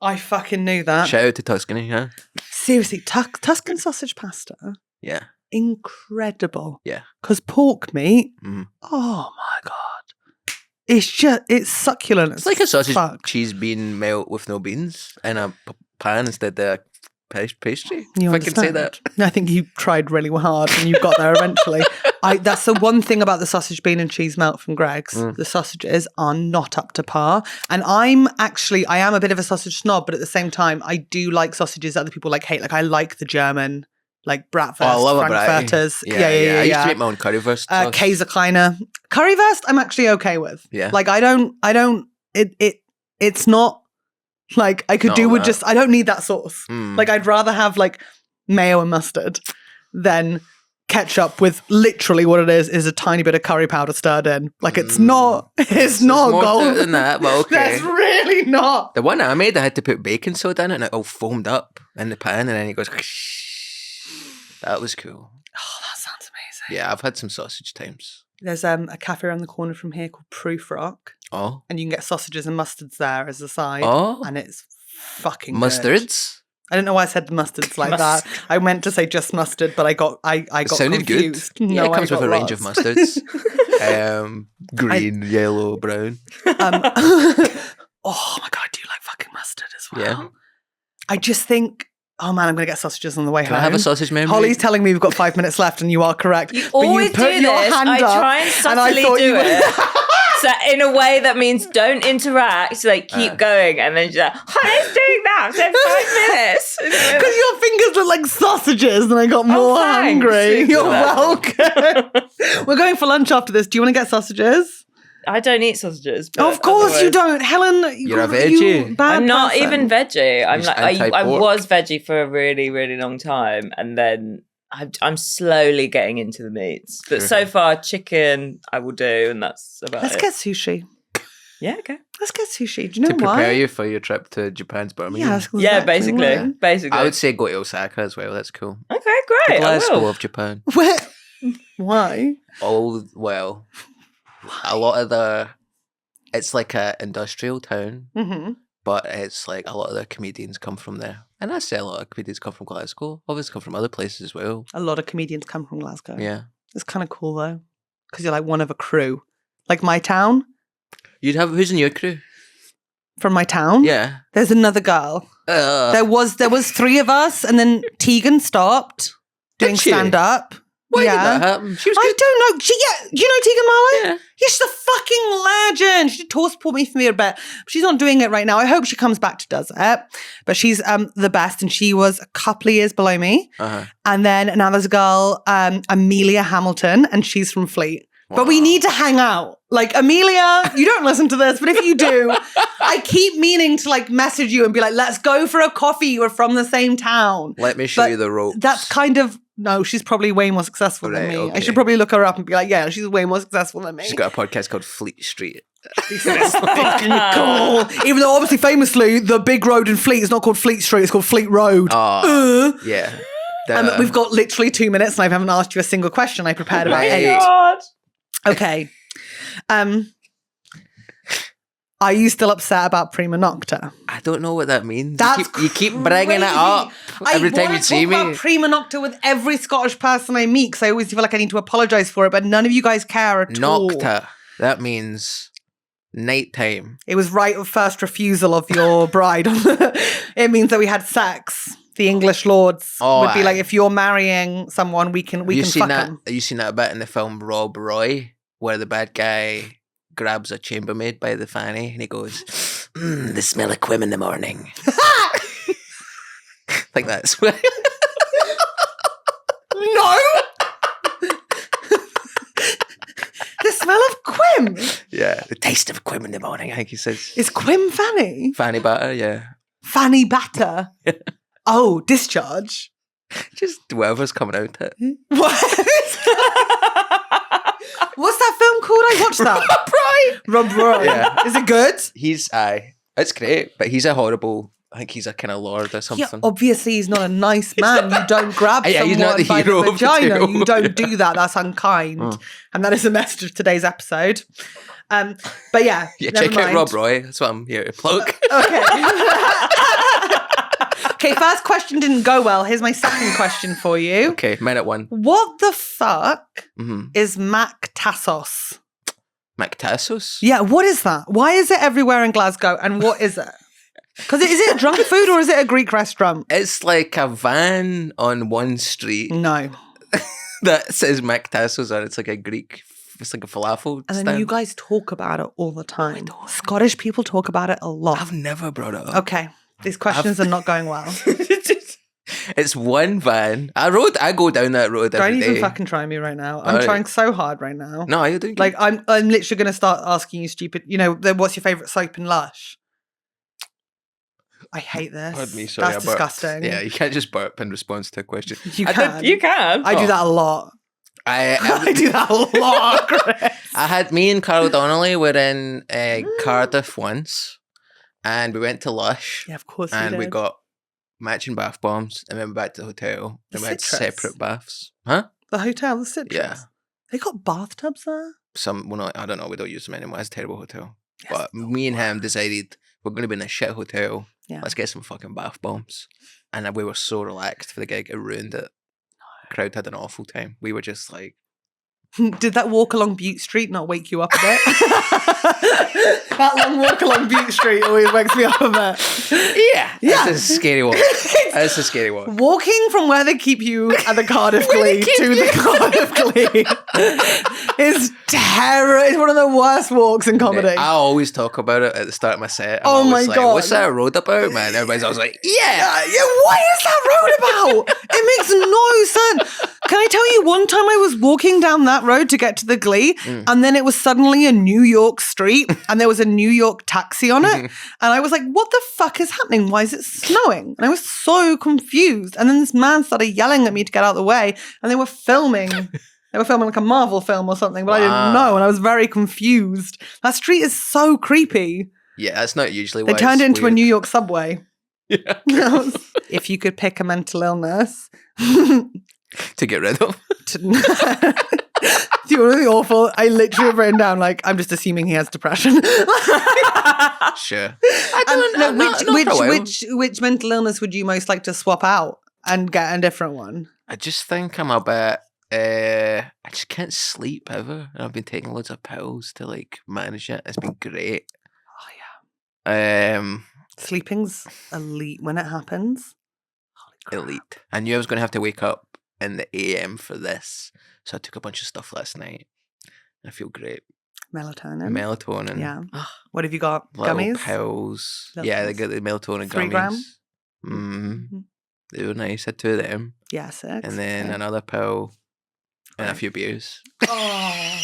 Speaker 1: I fucking knew that.
Speaker 4: Shout out to Tuscany, huh?
Speaker 1: Seriously, Tuscan sausage pasta?
Speaker 4: Yeah.
Speaker 1: Incredible.
Speaker 4: Yeah.
Speaker 1: Because pork meat, oh my God. It's succulent.
Speaker 4: It's like a sausage cheese bean melt with no beans in a pan instead of pastry.
Speaker 1: If I can say that. I think you tried really hard and you got there eventually. That's the one thing about the sausage, bean and cheese melt from Greg's. The sausages are not up to par. And I am a bit of a sausage snob, but at the same time, I do like sausages that other people hate. Like I like the German, like bratwurst, frankfurters. Yeah.
Speaker 4: I used to make my own currywurst.
Speaker 1: Käsekleine. Currywurst, I'm actually okay with.
Speaker 4: Yeah.
Speaker 1: Like it's not like I could do with just, I don't need that sauce. Like I'd rather have like mayo and mustard than ketchup with literally what it is a tiny bit of curry powder stirred in. Like it's not
Speaker 4: more
Speaker 1: gold.
Speaker 4: Than that, but okay.
Speaker 1: That's really not.
Speaker 4: The one I made, I had to put baking soda in it and it all foamed up in the pan and then it goes, that was cool.
Speaker 1: Oh, that sounds amazing.
Speaker 4: Yeah, I've had some sausage times.
Speaker 1: There's a cafe around the corner from here called Proof Rock.
Speaker 4: Oh.
Speaker 1: And you can get sausages and mustards there as a side.
Speaker 4: Oh.
Speaker 1: And it's fucking
Speaker 4: mustards?
Speaker 1: Good. I don't know why I said the mustards like that. I meant to say just mustard, but I got
Speaker 4: sounded
Speaker 1: confused.
Speaker 4: Good.
Speaker 1: No,
Speaker 4: it comes with a range of mustards. Green, yellow, brown.
Speaker 1: Oh my God, I do like fucking mustard as well.
Speaker 4: Yeah.
Speaker 1: I just think, oh man, I'm going to get sausages on the way home.
Speaker 4: Can I have a sausage memory?
Speaker 1: Holly's telling me we've got 5 minutes left and you are correct.
Speaker 2: You always do this. I try and subtly do it. So in a way that means don't interact, like keep going, and then she's like, Holly's doing that. I've said 5 minutes.
Speaker 1: Because your fingers look like sausages and I got more hungry. You're welcome. We're going for lunch after this. Do you want to get sausages?
Speaker 2: I don't eat sausages.
Speaker 1: Of course you don't. Helen,
Speaker 4: you're a veggie.
Speaker 2: I'm not even veggie. I'm like I was veggie for a really, really long time, and then I'm slowly getting into the meats. But so far, chicken I will do, and that's about it.
Speaker 1: Let's get sushi.
Speaker 2: Yeah, okay.
Speaker 1: Let's get sushi. Do you know
Speaker 4: why? To prepare
Speaker 1: why?
Speaker 4: you for your trip to Japan's Birmingham.
Speaker 1: Yeah, exactly.
Speaker 2: Basically.
Speaker 4: I would say go to Osaka as well. That's cool.
Speaker 2: Okay, great.
Speaker 4: The Glasgow of Japan.
Speaker 1: Where? Why?
Speaker 4: Oh, well, a lot of the it's like a industrial town,
Speaker 1: Mm-hmm.
Speaker 4: but it's like a lot of the comedians come from there. And I say a lot of comedians come from Glasgow. Obviously come from other places as well.
Speaker 1: A lot of comedians come from Glasgow.
Speaker 4: Yeah.
Speaker 1: It's kind of cool though, because you're like one of a crew. Like my town.
Speaker 4: Who's in your crew?
Speaker 1: From my town?
Speaker 4: Yeah.
Speaker 1: There's another girl. There was 3 of us, and then Tegan stopped doing
Speaker 4: Did she?
Speaker 1: stand-up.
Speaker 4: Why did that happen? She was
Speaker 1: I
Speaker 4: good.
Speaker 1: don't know. You know Tegan Marley?
Speaker 4: Yeah.
Speaker 1: Yeah, she's a fucking legend. She did tour support me for me a bit. She's not doing it right now. I hope she comes back to does it. But she's the best, and she was a couple of years below me.
Speaker 4: Uh-huh.
Speaker 1: And then now there's a girl, Amelia Hamilton, and she's from Fayt. But we need to hang out. Like, Amelia, you don't listen to this, but if you do, I keep meaning to like message you and be like, let's go for a coffee. We're from the same town.
Speaker 4: Let me show
Speaker 1: But
Speaker 4: you the ropes.
Speaker 1: That's kind of, no, she's probably way more successful than
Speaker 4: Right,
Speaker 1: me.
Speaker 4: okay.
Speaker 1: I should probably look her up and be like, yeah, she's way more successful than me.
Speaker 4: She's got a podcast called Fleet Street.
Speaker 1: It's fucking cool. Even though obviously famously the big road in Fleet is not called Fleet Street, it's called Fleet Road.
Speaker 4: Yeah.
Speaker 1: We've got literally 2 minutes and I haven't asked you a single question. I prepared about
Speaker 4: Right.
Speaker 1: 8.
Speaker 2: God.
Speaker 1: Okay. Are you still upset about prima nocta?
Speaker 4: I don't know what that means.
Speaker 1: That's
Speaker 4: you keep bringing it up every time you see
Speaker 1: I
Speaker 4: me.
Speaker 1: talk about prima nocta with every Scottish person I meet because I always feel like I need to apologise for it, but none of you guys care at all.
Speaker 4: Nocta. That means nighttime.
Speaker 1: It was right of first refusal of your bride. It means that we had sex. The English lords would be like, if you're marrying someone, we can fuck them.
Speaker 4: Have you seen that bit in the film Rob Roy where the bad guy grabs a chambermaid by the fanny and he goes, the smell of quim in the morning. Like that's what...
Speaker 1: No! The smell of quim?
Speaker 4: Yeah, the taste of quim in the morning, I think he says.
Speaker 1: Is quim fanny?
Speaker 4: Fanny batter, yeah.
Speaker 1: Fanny batter? Oh, discharge?
Speaker 4: Just whatever's coming out it.
Speaker 1: What? What's that film called? I watched that. Rob Roy.
Speaker 4: Yeah.
Speaker 1: Is it good?
Speaker 4: It's great, but he's a horrible, I think he's a kind of lord or something.
Speaker 1: Yeah, obviously he's not a nice man. You don't grab
Speaker 4: Yeah, he's not
Speaker 1: someone
Speaker 4: the
Speaker 1: by
Speaker 4: hero
Speaker 1: the
Speaker 4: of the
Speaker 1: vagina.
Speaker 4: tale.
Speaker 1: You don't do that. That's unkind. And that is the message of today's episode. But yeah,
Speaker 4: Yeah,
Speaker 1: never
Speaker 4: check out
Speaker 1: mind.
Speaker 4: Rob Roy. That's what I'm here to plug.
Speaker 1: Okay. Okay, first question didn't go well. Here's my second question for you.
Speaker 4: Okay, minute 1.
Speaker 1: What the fuck
Speaker 4: Mm-hmm.
Speaker 1: is Mactassos?
Speaker 4: McTassos?
Speaker 1: Yeah, what is that? Why is it everywhere in Glasgow? And what is it? Because is it drunk food or is it a Greek restaurant?
Speaker 4: It's like a van on one street
Speaker 1: No.
Speaker 4: that says McTassos on it. It's like a Greek, it's like a falafel
Speaker 1: And then
Speaker 4: stand.
Speaker 1: you guys talk about it all the time. Scottish people talk about it a lot.
Speaker 4: I've never brought it up.
Speaker 1: Okay, these questions are not going well.
Speaker 4: It's one van. I go down that road
Speaker 1: Don't
Speaker 4: every
Speaker 1: even
Speaker 4: day.
Speaker 1: fucking try me right now. I'm
Speaker 4: Alright.
Speaker 1: trying so hard right now.
Speaker 4: No, you're doing good.
Speaker 1: Like I'm literally going to start asking you stupid. You know, what's your favorite soap in Lush? I hate this.
Speaker 4: Pardon me, sorry,
Speaker 1: That's
Speaker 4: I burped.
Speaker 1: disgusting.
Speaker 4: Yeah, you can't just burp in response to a question.
Speaker 1: You can.
Speaker 2: You can.
Speaker 1: I do that a lot. I do that a lot, Chris.
Speaker 4: I had me and Carl Donnelly were in Cardiff once, and we went to Lush,
Speaker 1: Yeah, of course.
Speaker 4: and we
Speaker 1: did.
Speaker 4: got matching bath bombs, and then we went back to the hotel,
Speaker 1: The
Speaker 4: and we had
Speaker 1: citrus.
Speaker 4: separate baths. Huh?
Speaker 1: The hotel, the citrus.
Speaker 4: Yeah.
Speaker 1: They got bathtubs there.
Speaker 4: I don't know. We don't use them anymore. It's a terrible hotel.
Speaker 1: Yes.
Speaker 4: But me and him decided we're going to be in a shit hotel.
Speaker 1: Yeah.
Speaker 4: Let's get some fucking bath bombs. And we were so relaxed for the gig, it ruined it. The crowd had an awful time. We were just like,
Speaker 1: Did that walk along Butte Street not wake you up a bit? That long walk along Butte Street always wakes me up a bit.
Speaker 4: yeah,
Speaker 1: Yeah.
Speaker 4: that's a scary walk. That's a scary walk.
Speaker 1: Walking from where they keep you at the Cardiff Glee to the Cardiff Glee is terror. It's one of the worst walks in comedy.
Speaker 4: I always talk about it at the start of my set. I'm
Speaker 1: Oh
Speaker 4: always
Speaker 1: my
Speaker 4: like,
Speaker 1: God.
Speaker 4: what's that road about, man? Everybody's always like, yeah.
Speaker 1: Yeah, what is that road about? It makes no sense. Can I tell you, one time I was walking down that road to get to the Glee, and then it was suddenly a New York street, and there was a New York taxi on it, and I was like, what the fuck is happening? Why is it snowing? And I was so confused. And then this man started yelling at me to get out of the way, and they were filming. They were filming like a Marvel film or something, but I didn't know, and I was very confused. That street is so creepy.
Speaker 4: Yeah, that's not usually
Speaker 1: They
Speaker 4: why
Speaker 1: turned it
Speaker 4: it's
Speaker 1: into a
Speaker 4: weird.
Speaker 1: New York subway.
Speaker 4: Yeah.
Speaker 1: If you could pick a mental illness
Speaker 4: To get rid of.
Speaker 1: to you want to be awful? I literally have written down, like, I'm just assuming he has depression.
Speaker 4: Sure. I don't know.
Speaker 1: Which mental illness would you most like to swap out and get a different one?
Speaker 4: I just think I'm a bit... I just can't sleep ever. And I've been taking loads of pills to, like, manage it. It's been great.
Speaker 1: Oh, yeah. Sleeping's elite when it happens.
Speaker 4: Elite. I knew I was going to have to wake up in the AM for this. So I took a bunch of stuff last night. I feel great. Melatonin.
Speaker 1: Yeah. What have you got?
Speaker 4: Little
Speaker 1: Gummies?
Speaker 4: Pills. Yeah, they got the melatonin
Speaker 1: 3
Speaker 4: gummies.
Speaker 1: grams?
Speaker 4: Mm-hmm. They were nice. I had 2 of them.
Speaker 1: Yeah, 6.
Speaker 4: And then another pill and a few beers.
Speaker 1: Oh.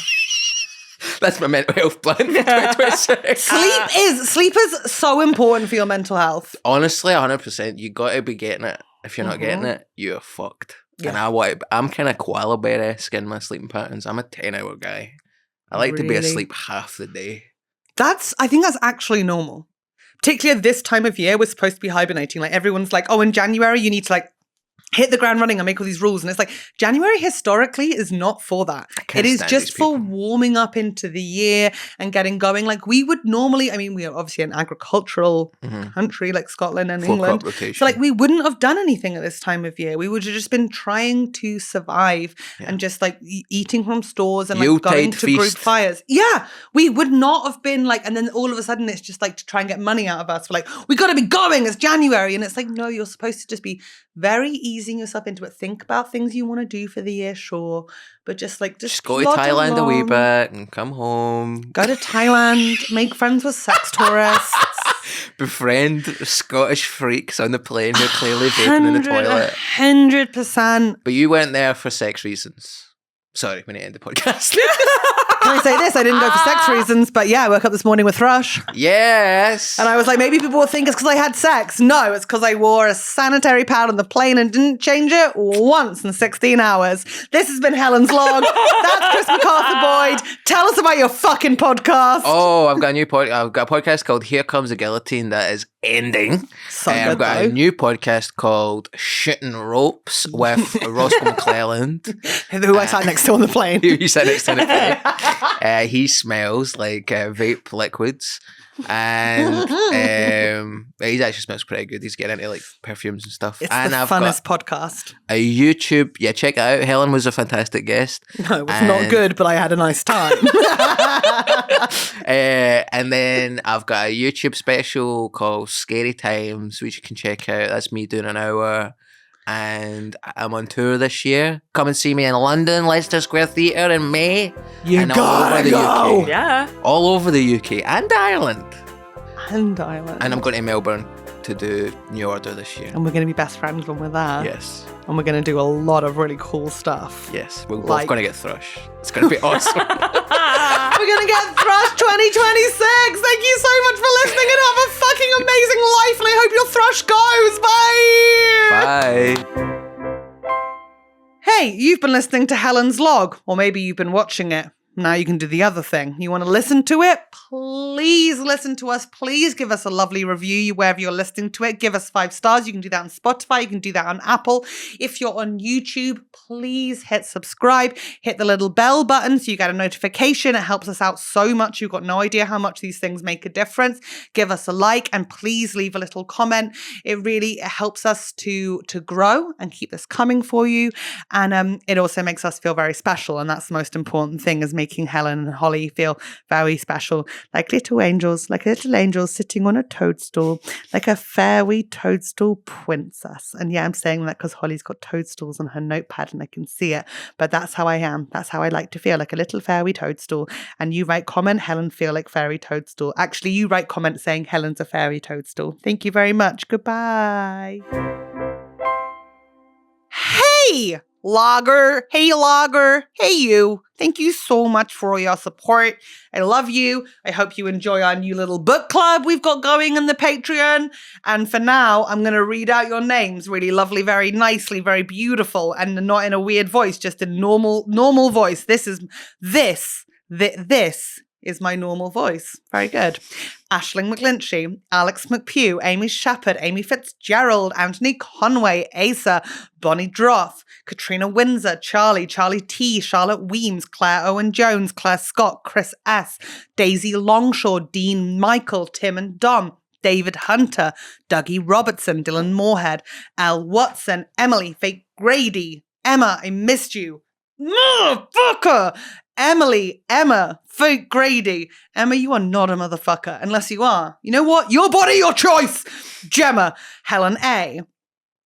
Speaker 4: That's my mental health plan for 2026.
Speaker 1: Sleep is so important for your mental health.
Speaker 4: Honestly, 100%. You got to be getting it. If you're not getting it, you're fucked. Yeah. And I'm kind of koala bear-esque in my sleeping patterns. I'm a 10-hour guy. I like to be asleep half the day.
Speaker 1: I think that's actually normal. Particularly at this time of year, we're supposed to be hibernating. Like everyone's like, oh, in January, you need to like hit the ground running and make all these rules. And it's like, January historically is not for that. It is just for warming up into the year and getting going. Like we would normally, I mean, we are obviously an agricultural country like Scotland and England. So like we wouldn't have done anything at this time of year. We would have just been trying to survive and just like eating from stores and like going to group fires. Yeah, we would not have been like, and then all of a sudden it's just like to try and get money out of us. We're like, we got to be going, it's January. And it's like, no, you're supposed to just be very easing yourself into it. Think about things you want to do for the year, sure. But just go
Speaker 4: to Thailand a wee bit and come home.
Speaker 1: Go to Thailand, make friends with sex tourists.
Speaker 4: Befriend Scottish freaks on the plane who are clearly vaping in the toilet.
Speaker 1: 100%.
Speaker 4: But you went there for sex reasons. Sorry, we need to end the podcast.
Speaker 1: Can I say this? I didn't go for sex reasons, but yeah, I woke up this morning with thrush.
Speaker 4: Yes.
Speaker 1: And I was like, maybe people will think it's because I had sex. No, it's because I wore a sanitary pad on the plane and didn't change it once in 16 hours. This has been Helen's Log. That's Chris Macarthur-Boyd. Tell us about your fucking podcast.
Speaker 4: Oh, I've got a podcast called Here Comes the Guillotine that is ending.
Speaker 1: So good,
Speaker 4: I've got a new podcast called Shooting Ropes with Roscoe McClelland.
Speaker 1: Who I sat next to on the plane.
Speaker 4: Who you sat next to on the plane. He smells like vape liquids. And he actually smells pretty good. He's getting into like perfumes and stuff.
Speaker 1: It's
Speaker 4: and
Speaker 1: the
Speaker 4: I've
Speaker 1: funnest
Speaker 4: got
Speaker 1: podcast.
Speaker 4: A YouTube. Yeah, check it out. Helen was a fantastic guest.
Speaker 1: No, it was not good, but I had a nice time.
Speaker 4: And then I've got a YouTube special called Scary Times, which you can check out. That's me doing an hour. And I'm on tour this year. Come and see me in London, Leicester Square Theatre in May.
Speaker 1: You gotta go!
Speaker 4: UK.
Speaker 2: Yeah.
Speaker 4: All over the UK and Ireland.
Speaker 1: And Ireland.
Speaker 4: And I'm going to Melbourne to do New Order this year.
Speaker 1: And we're going to be best friends when we're there.
Speaker 4: Yes.
Speaker 1: And we're going to do a lot of really cool stuff.
Speaker 4: Yes. We're both going to get thrush. It's going to be awesome.
Speaker 1: We're going to get thrush 2026. Thank you so much for listening and have a fucking amazing life. And I hope your thrush goes. Bye. Hey, you've been listening to Helen's Log. Or maybe you've been watching it. Now you can do the other thing. You want to listen to it? Please listen to us. Please give us a lovely review wherever you're listening to it. Give us 5 stars. You can do that on Spotify. You can do that on Apple. If you're on YouTube, please hit subscribe. Hit the little bell button so you get a notification. It helps us out so much. You've got no idea how much these things make a difference. Give us a like and please leave a little comment. It really helps us to grow and keep this coming for you. And it also makes us feel very special. And that's the most important thing, is making Helen and Holly feel very special, like little angels sitting on a toadstool, like a fairy toadstool princess. And yeah, I'm saying that because Holly's got toadstools on her notepad and I can see it, but that's how I am. That's how I like to feel, like a little fairy toadstool. And you write comment, Helen feel like fairy toadstool. Actually, you write comment saying Helen's a fairy toadstool. Thank you very much. Goodbye. Hey! Logger, hey you. Thank you so much for all your support. I love you. I hope you enjoy our new little book club we've got going in the Patreon. And for now, I'm going to read out your names really lovely, very nicely, very beautiful, and not in a weird voice, just a normal voice. This is is my normal voice. Very good. Aisling McGlinchey, Alex McPugh, Amy Sheppered, Amy Fitzgerald, Anthony Conway, Asa, Bonnie Drough, Catriona Windsor, Charley, Charlie T, Charlotte Weemes, Claire Owen-Jones, Claire Scott, Chris S, Daisy Longshaw, Dean Michael, Tim and Dom, David Hunter, Dougie Robertson, Dylan Moorhead, Al Watson, Emilie, Fayt Grady, Emma, I missed you. Motherfucker! Emilie, Emma, Fayt Grady. Emma, you are not a motherfucker unless you are. You know what? Your body, your choice. Gemma, Helen A,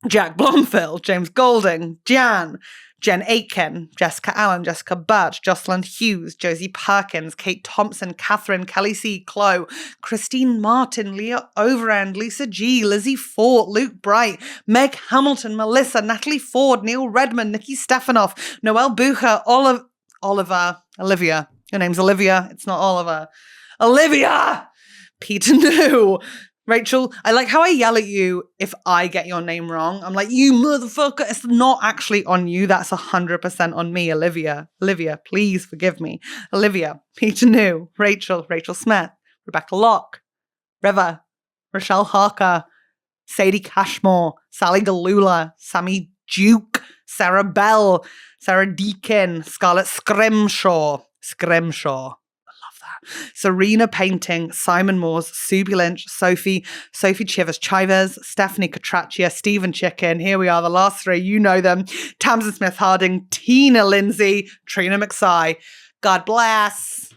Speaker 1: Jack Blomfield, James Goulding, Jen Aitken, Jessica Allan, Jessica Birch, Jocelyn Hughes, Josie Perkins, Kate Thompson, Catherine, Kelly C. Clow, Christine Martin, Leah Overend, Lisa G, Lizzie Fort, Luke Bright, Meg Hamilton, Melissa, Natalie Ford, Neil Redmond, Nikki Stefanoff, Noelle Bucher, Olivia. Your name's Olivia. It's not Oliver. Olivia! Peter New. Rachel, I like how I yell at you if I get your name wrong. I'm like, you motherfucker. It's not actually on you. That's 100% on me, Olivia. Olivia, please forgive me. Olivia, Peter New, Rachel Smith, Rebecca Locke, River, Rochelle Harker, Sadie Cashmore, Sally Galula, Sammy Duke, Sarah Bell, Sarah Deakin, Scarlett Scrimshaw. Serena Painting, Simon Moores, Subi Lynch, Sophie Chivers, Stephanie Catraccia, Stephen Chicken. Here we are, the last three. You know them. Tamsin Smith Harding, Tina Lindsay, Trina McSay. God bless.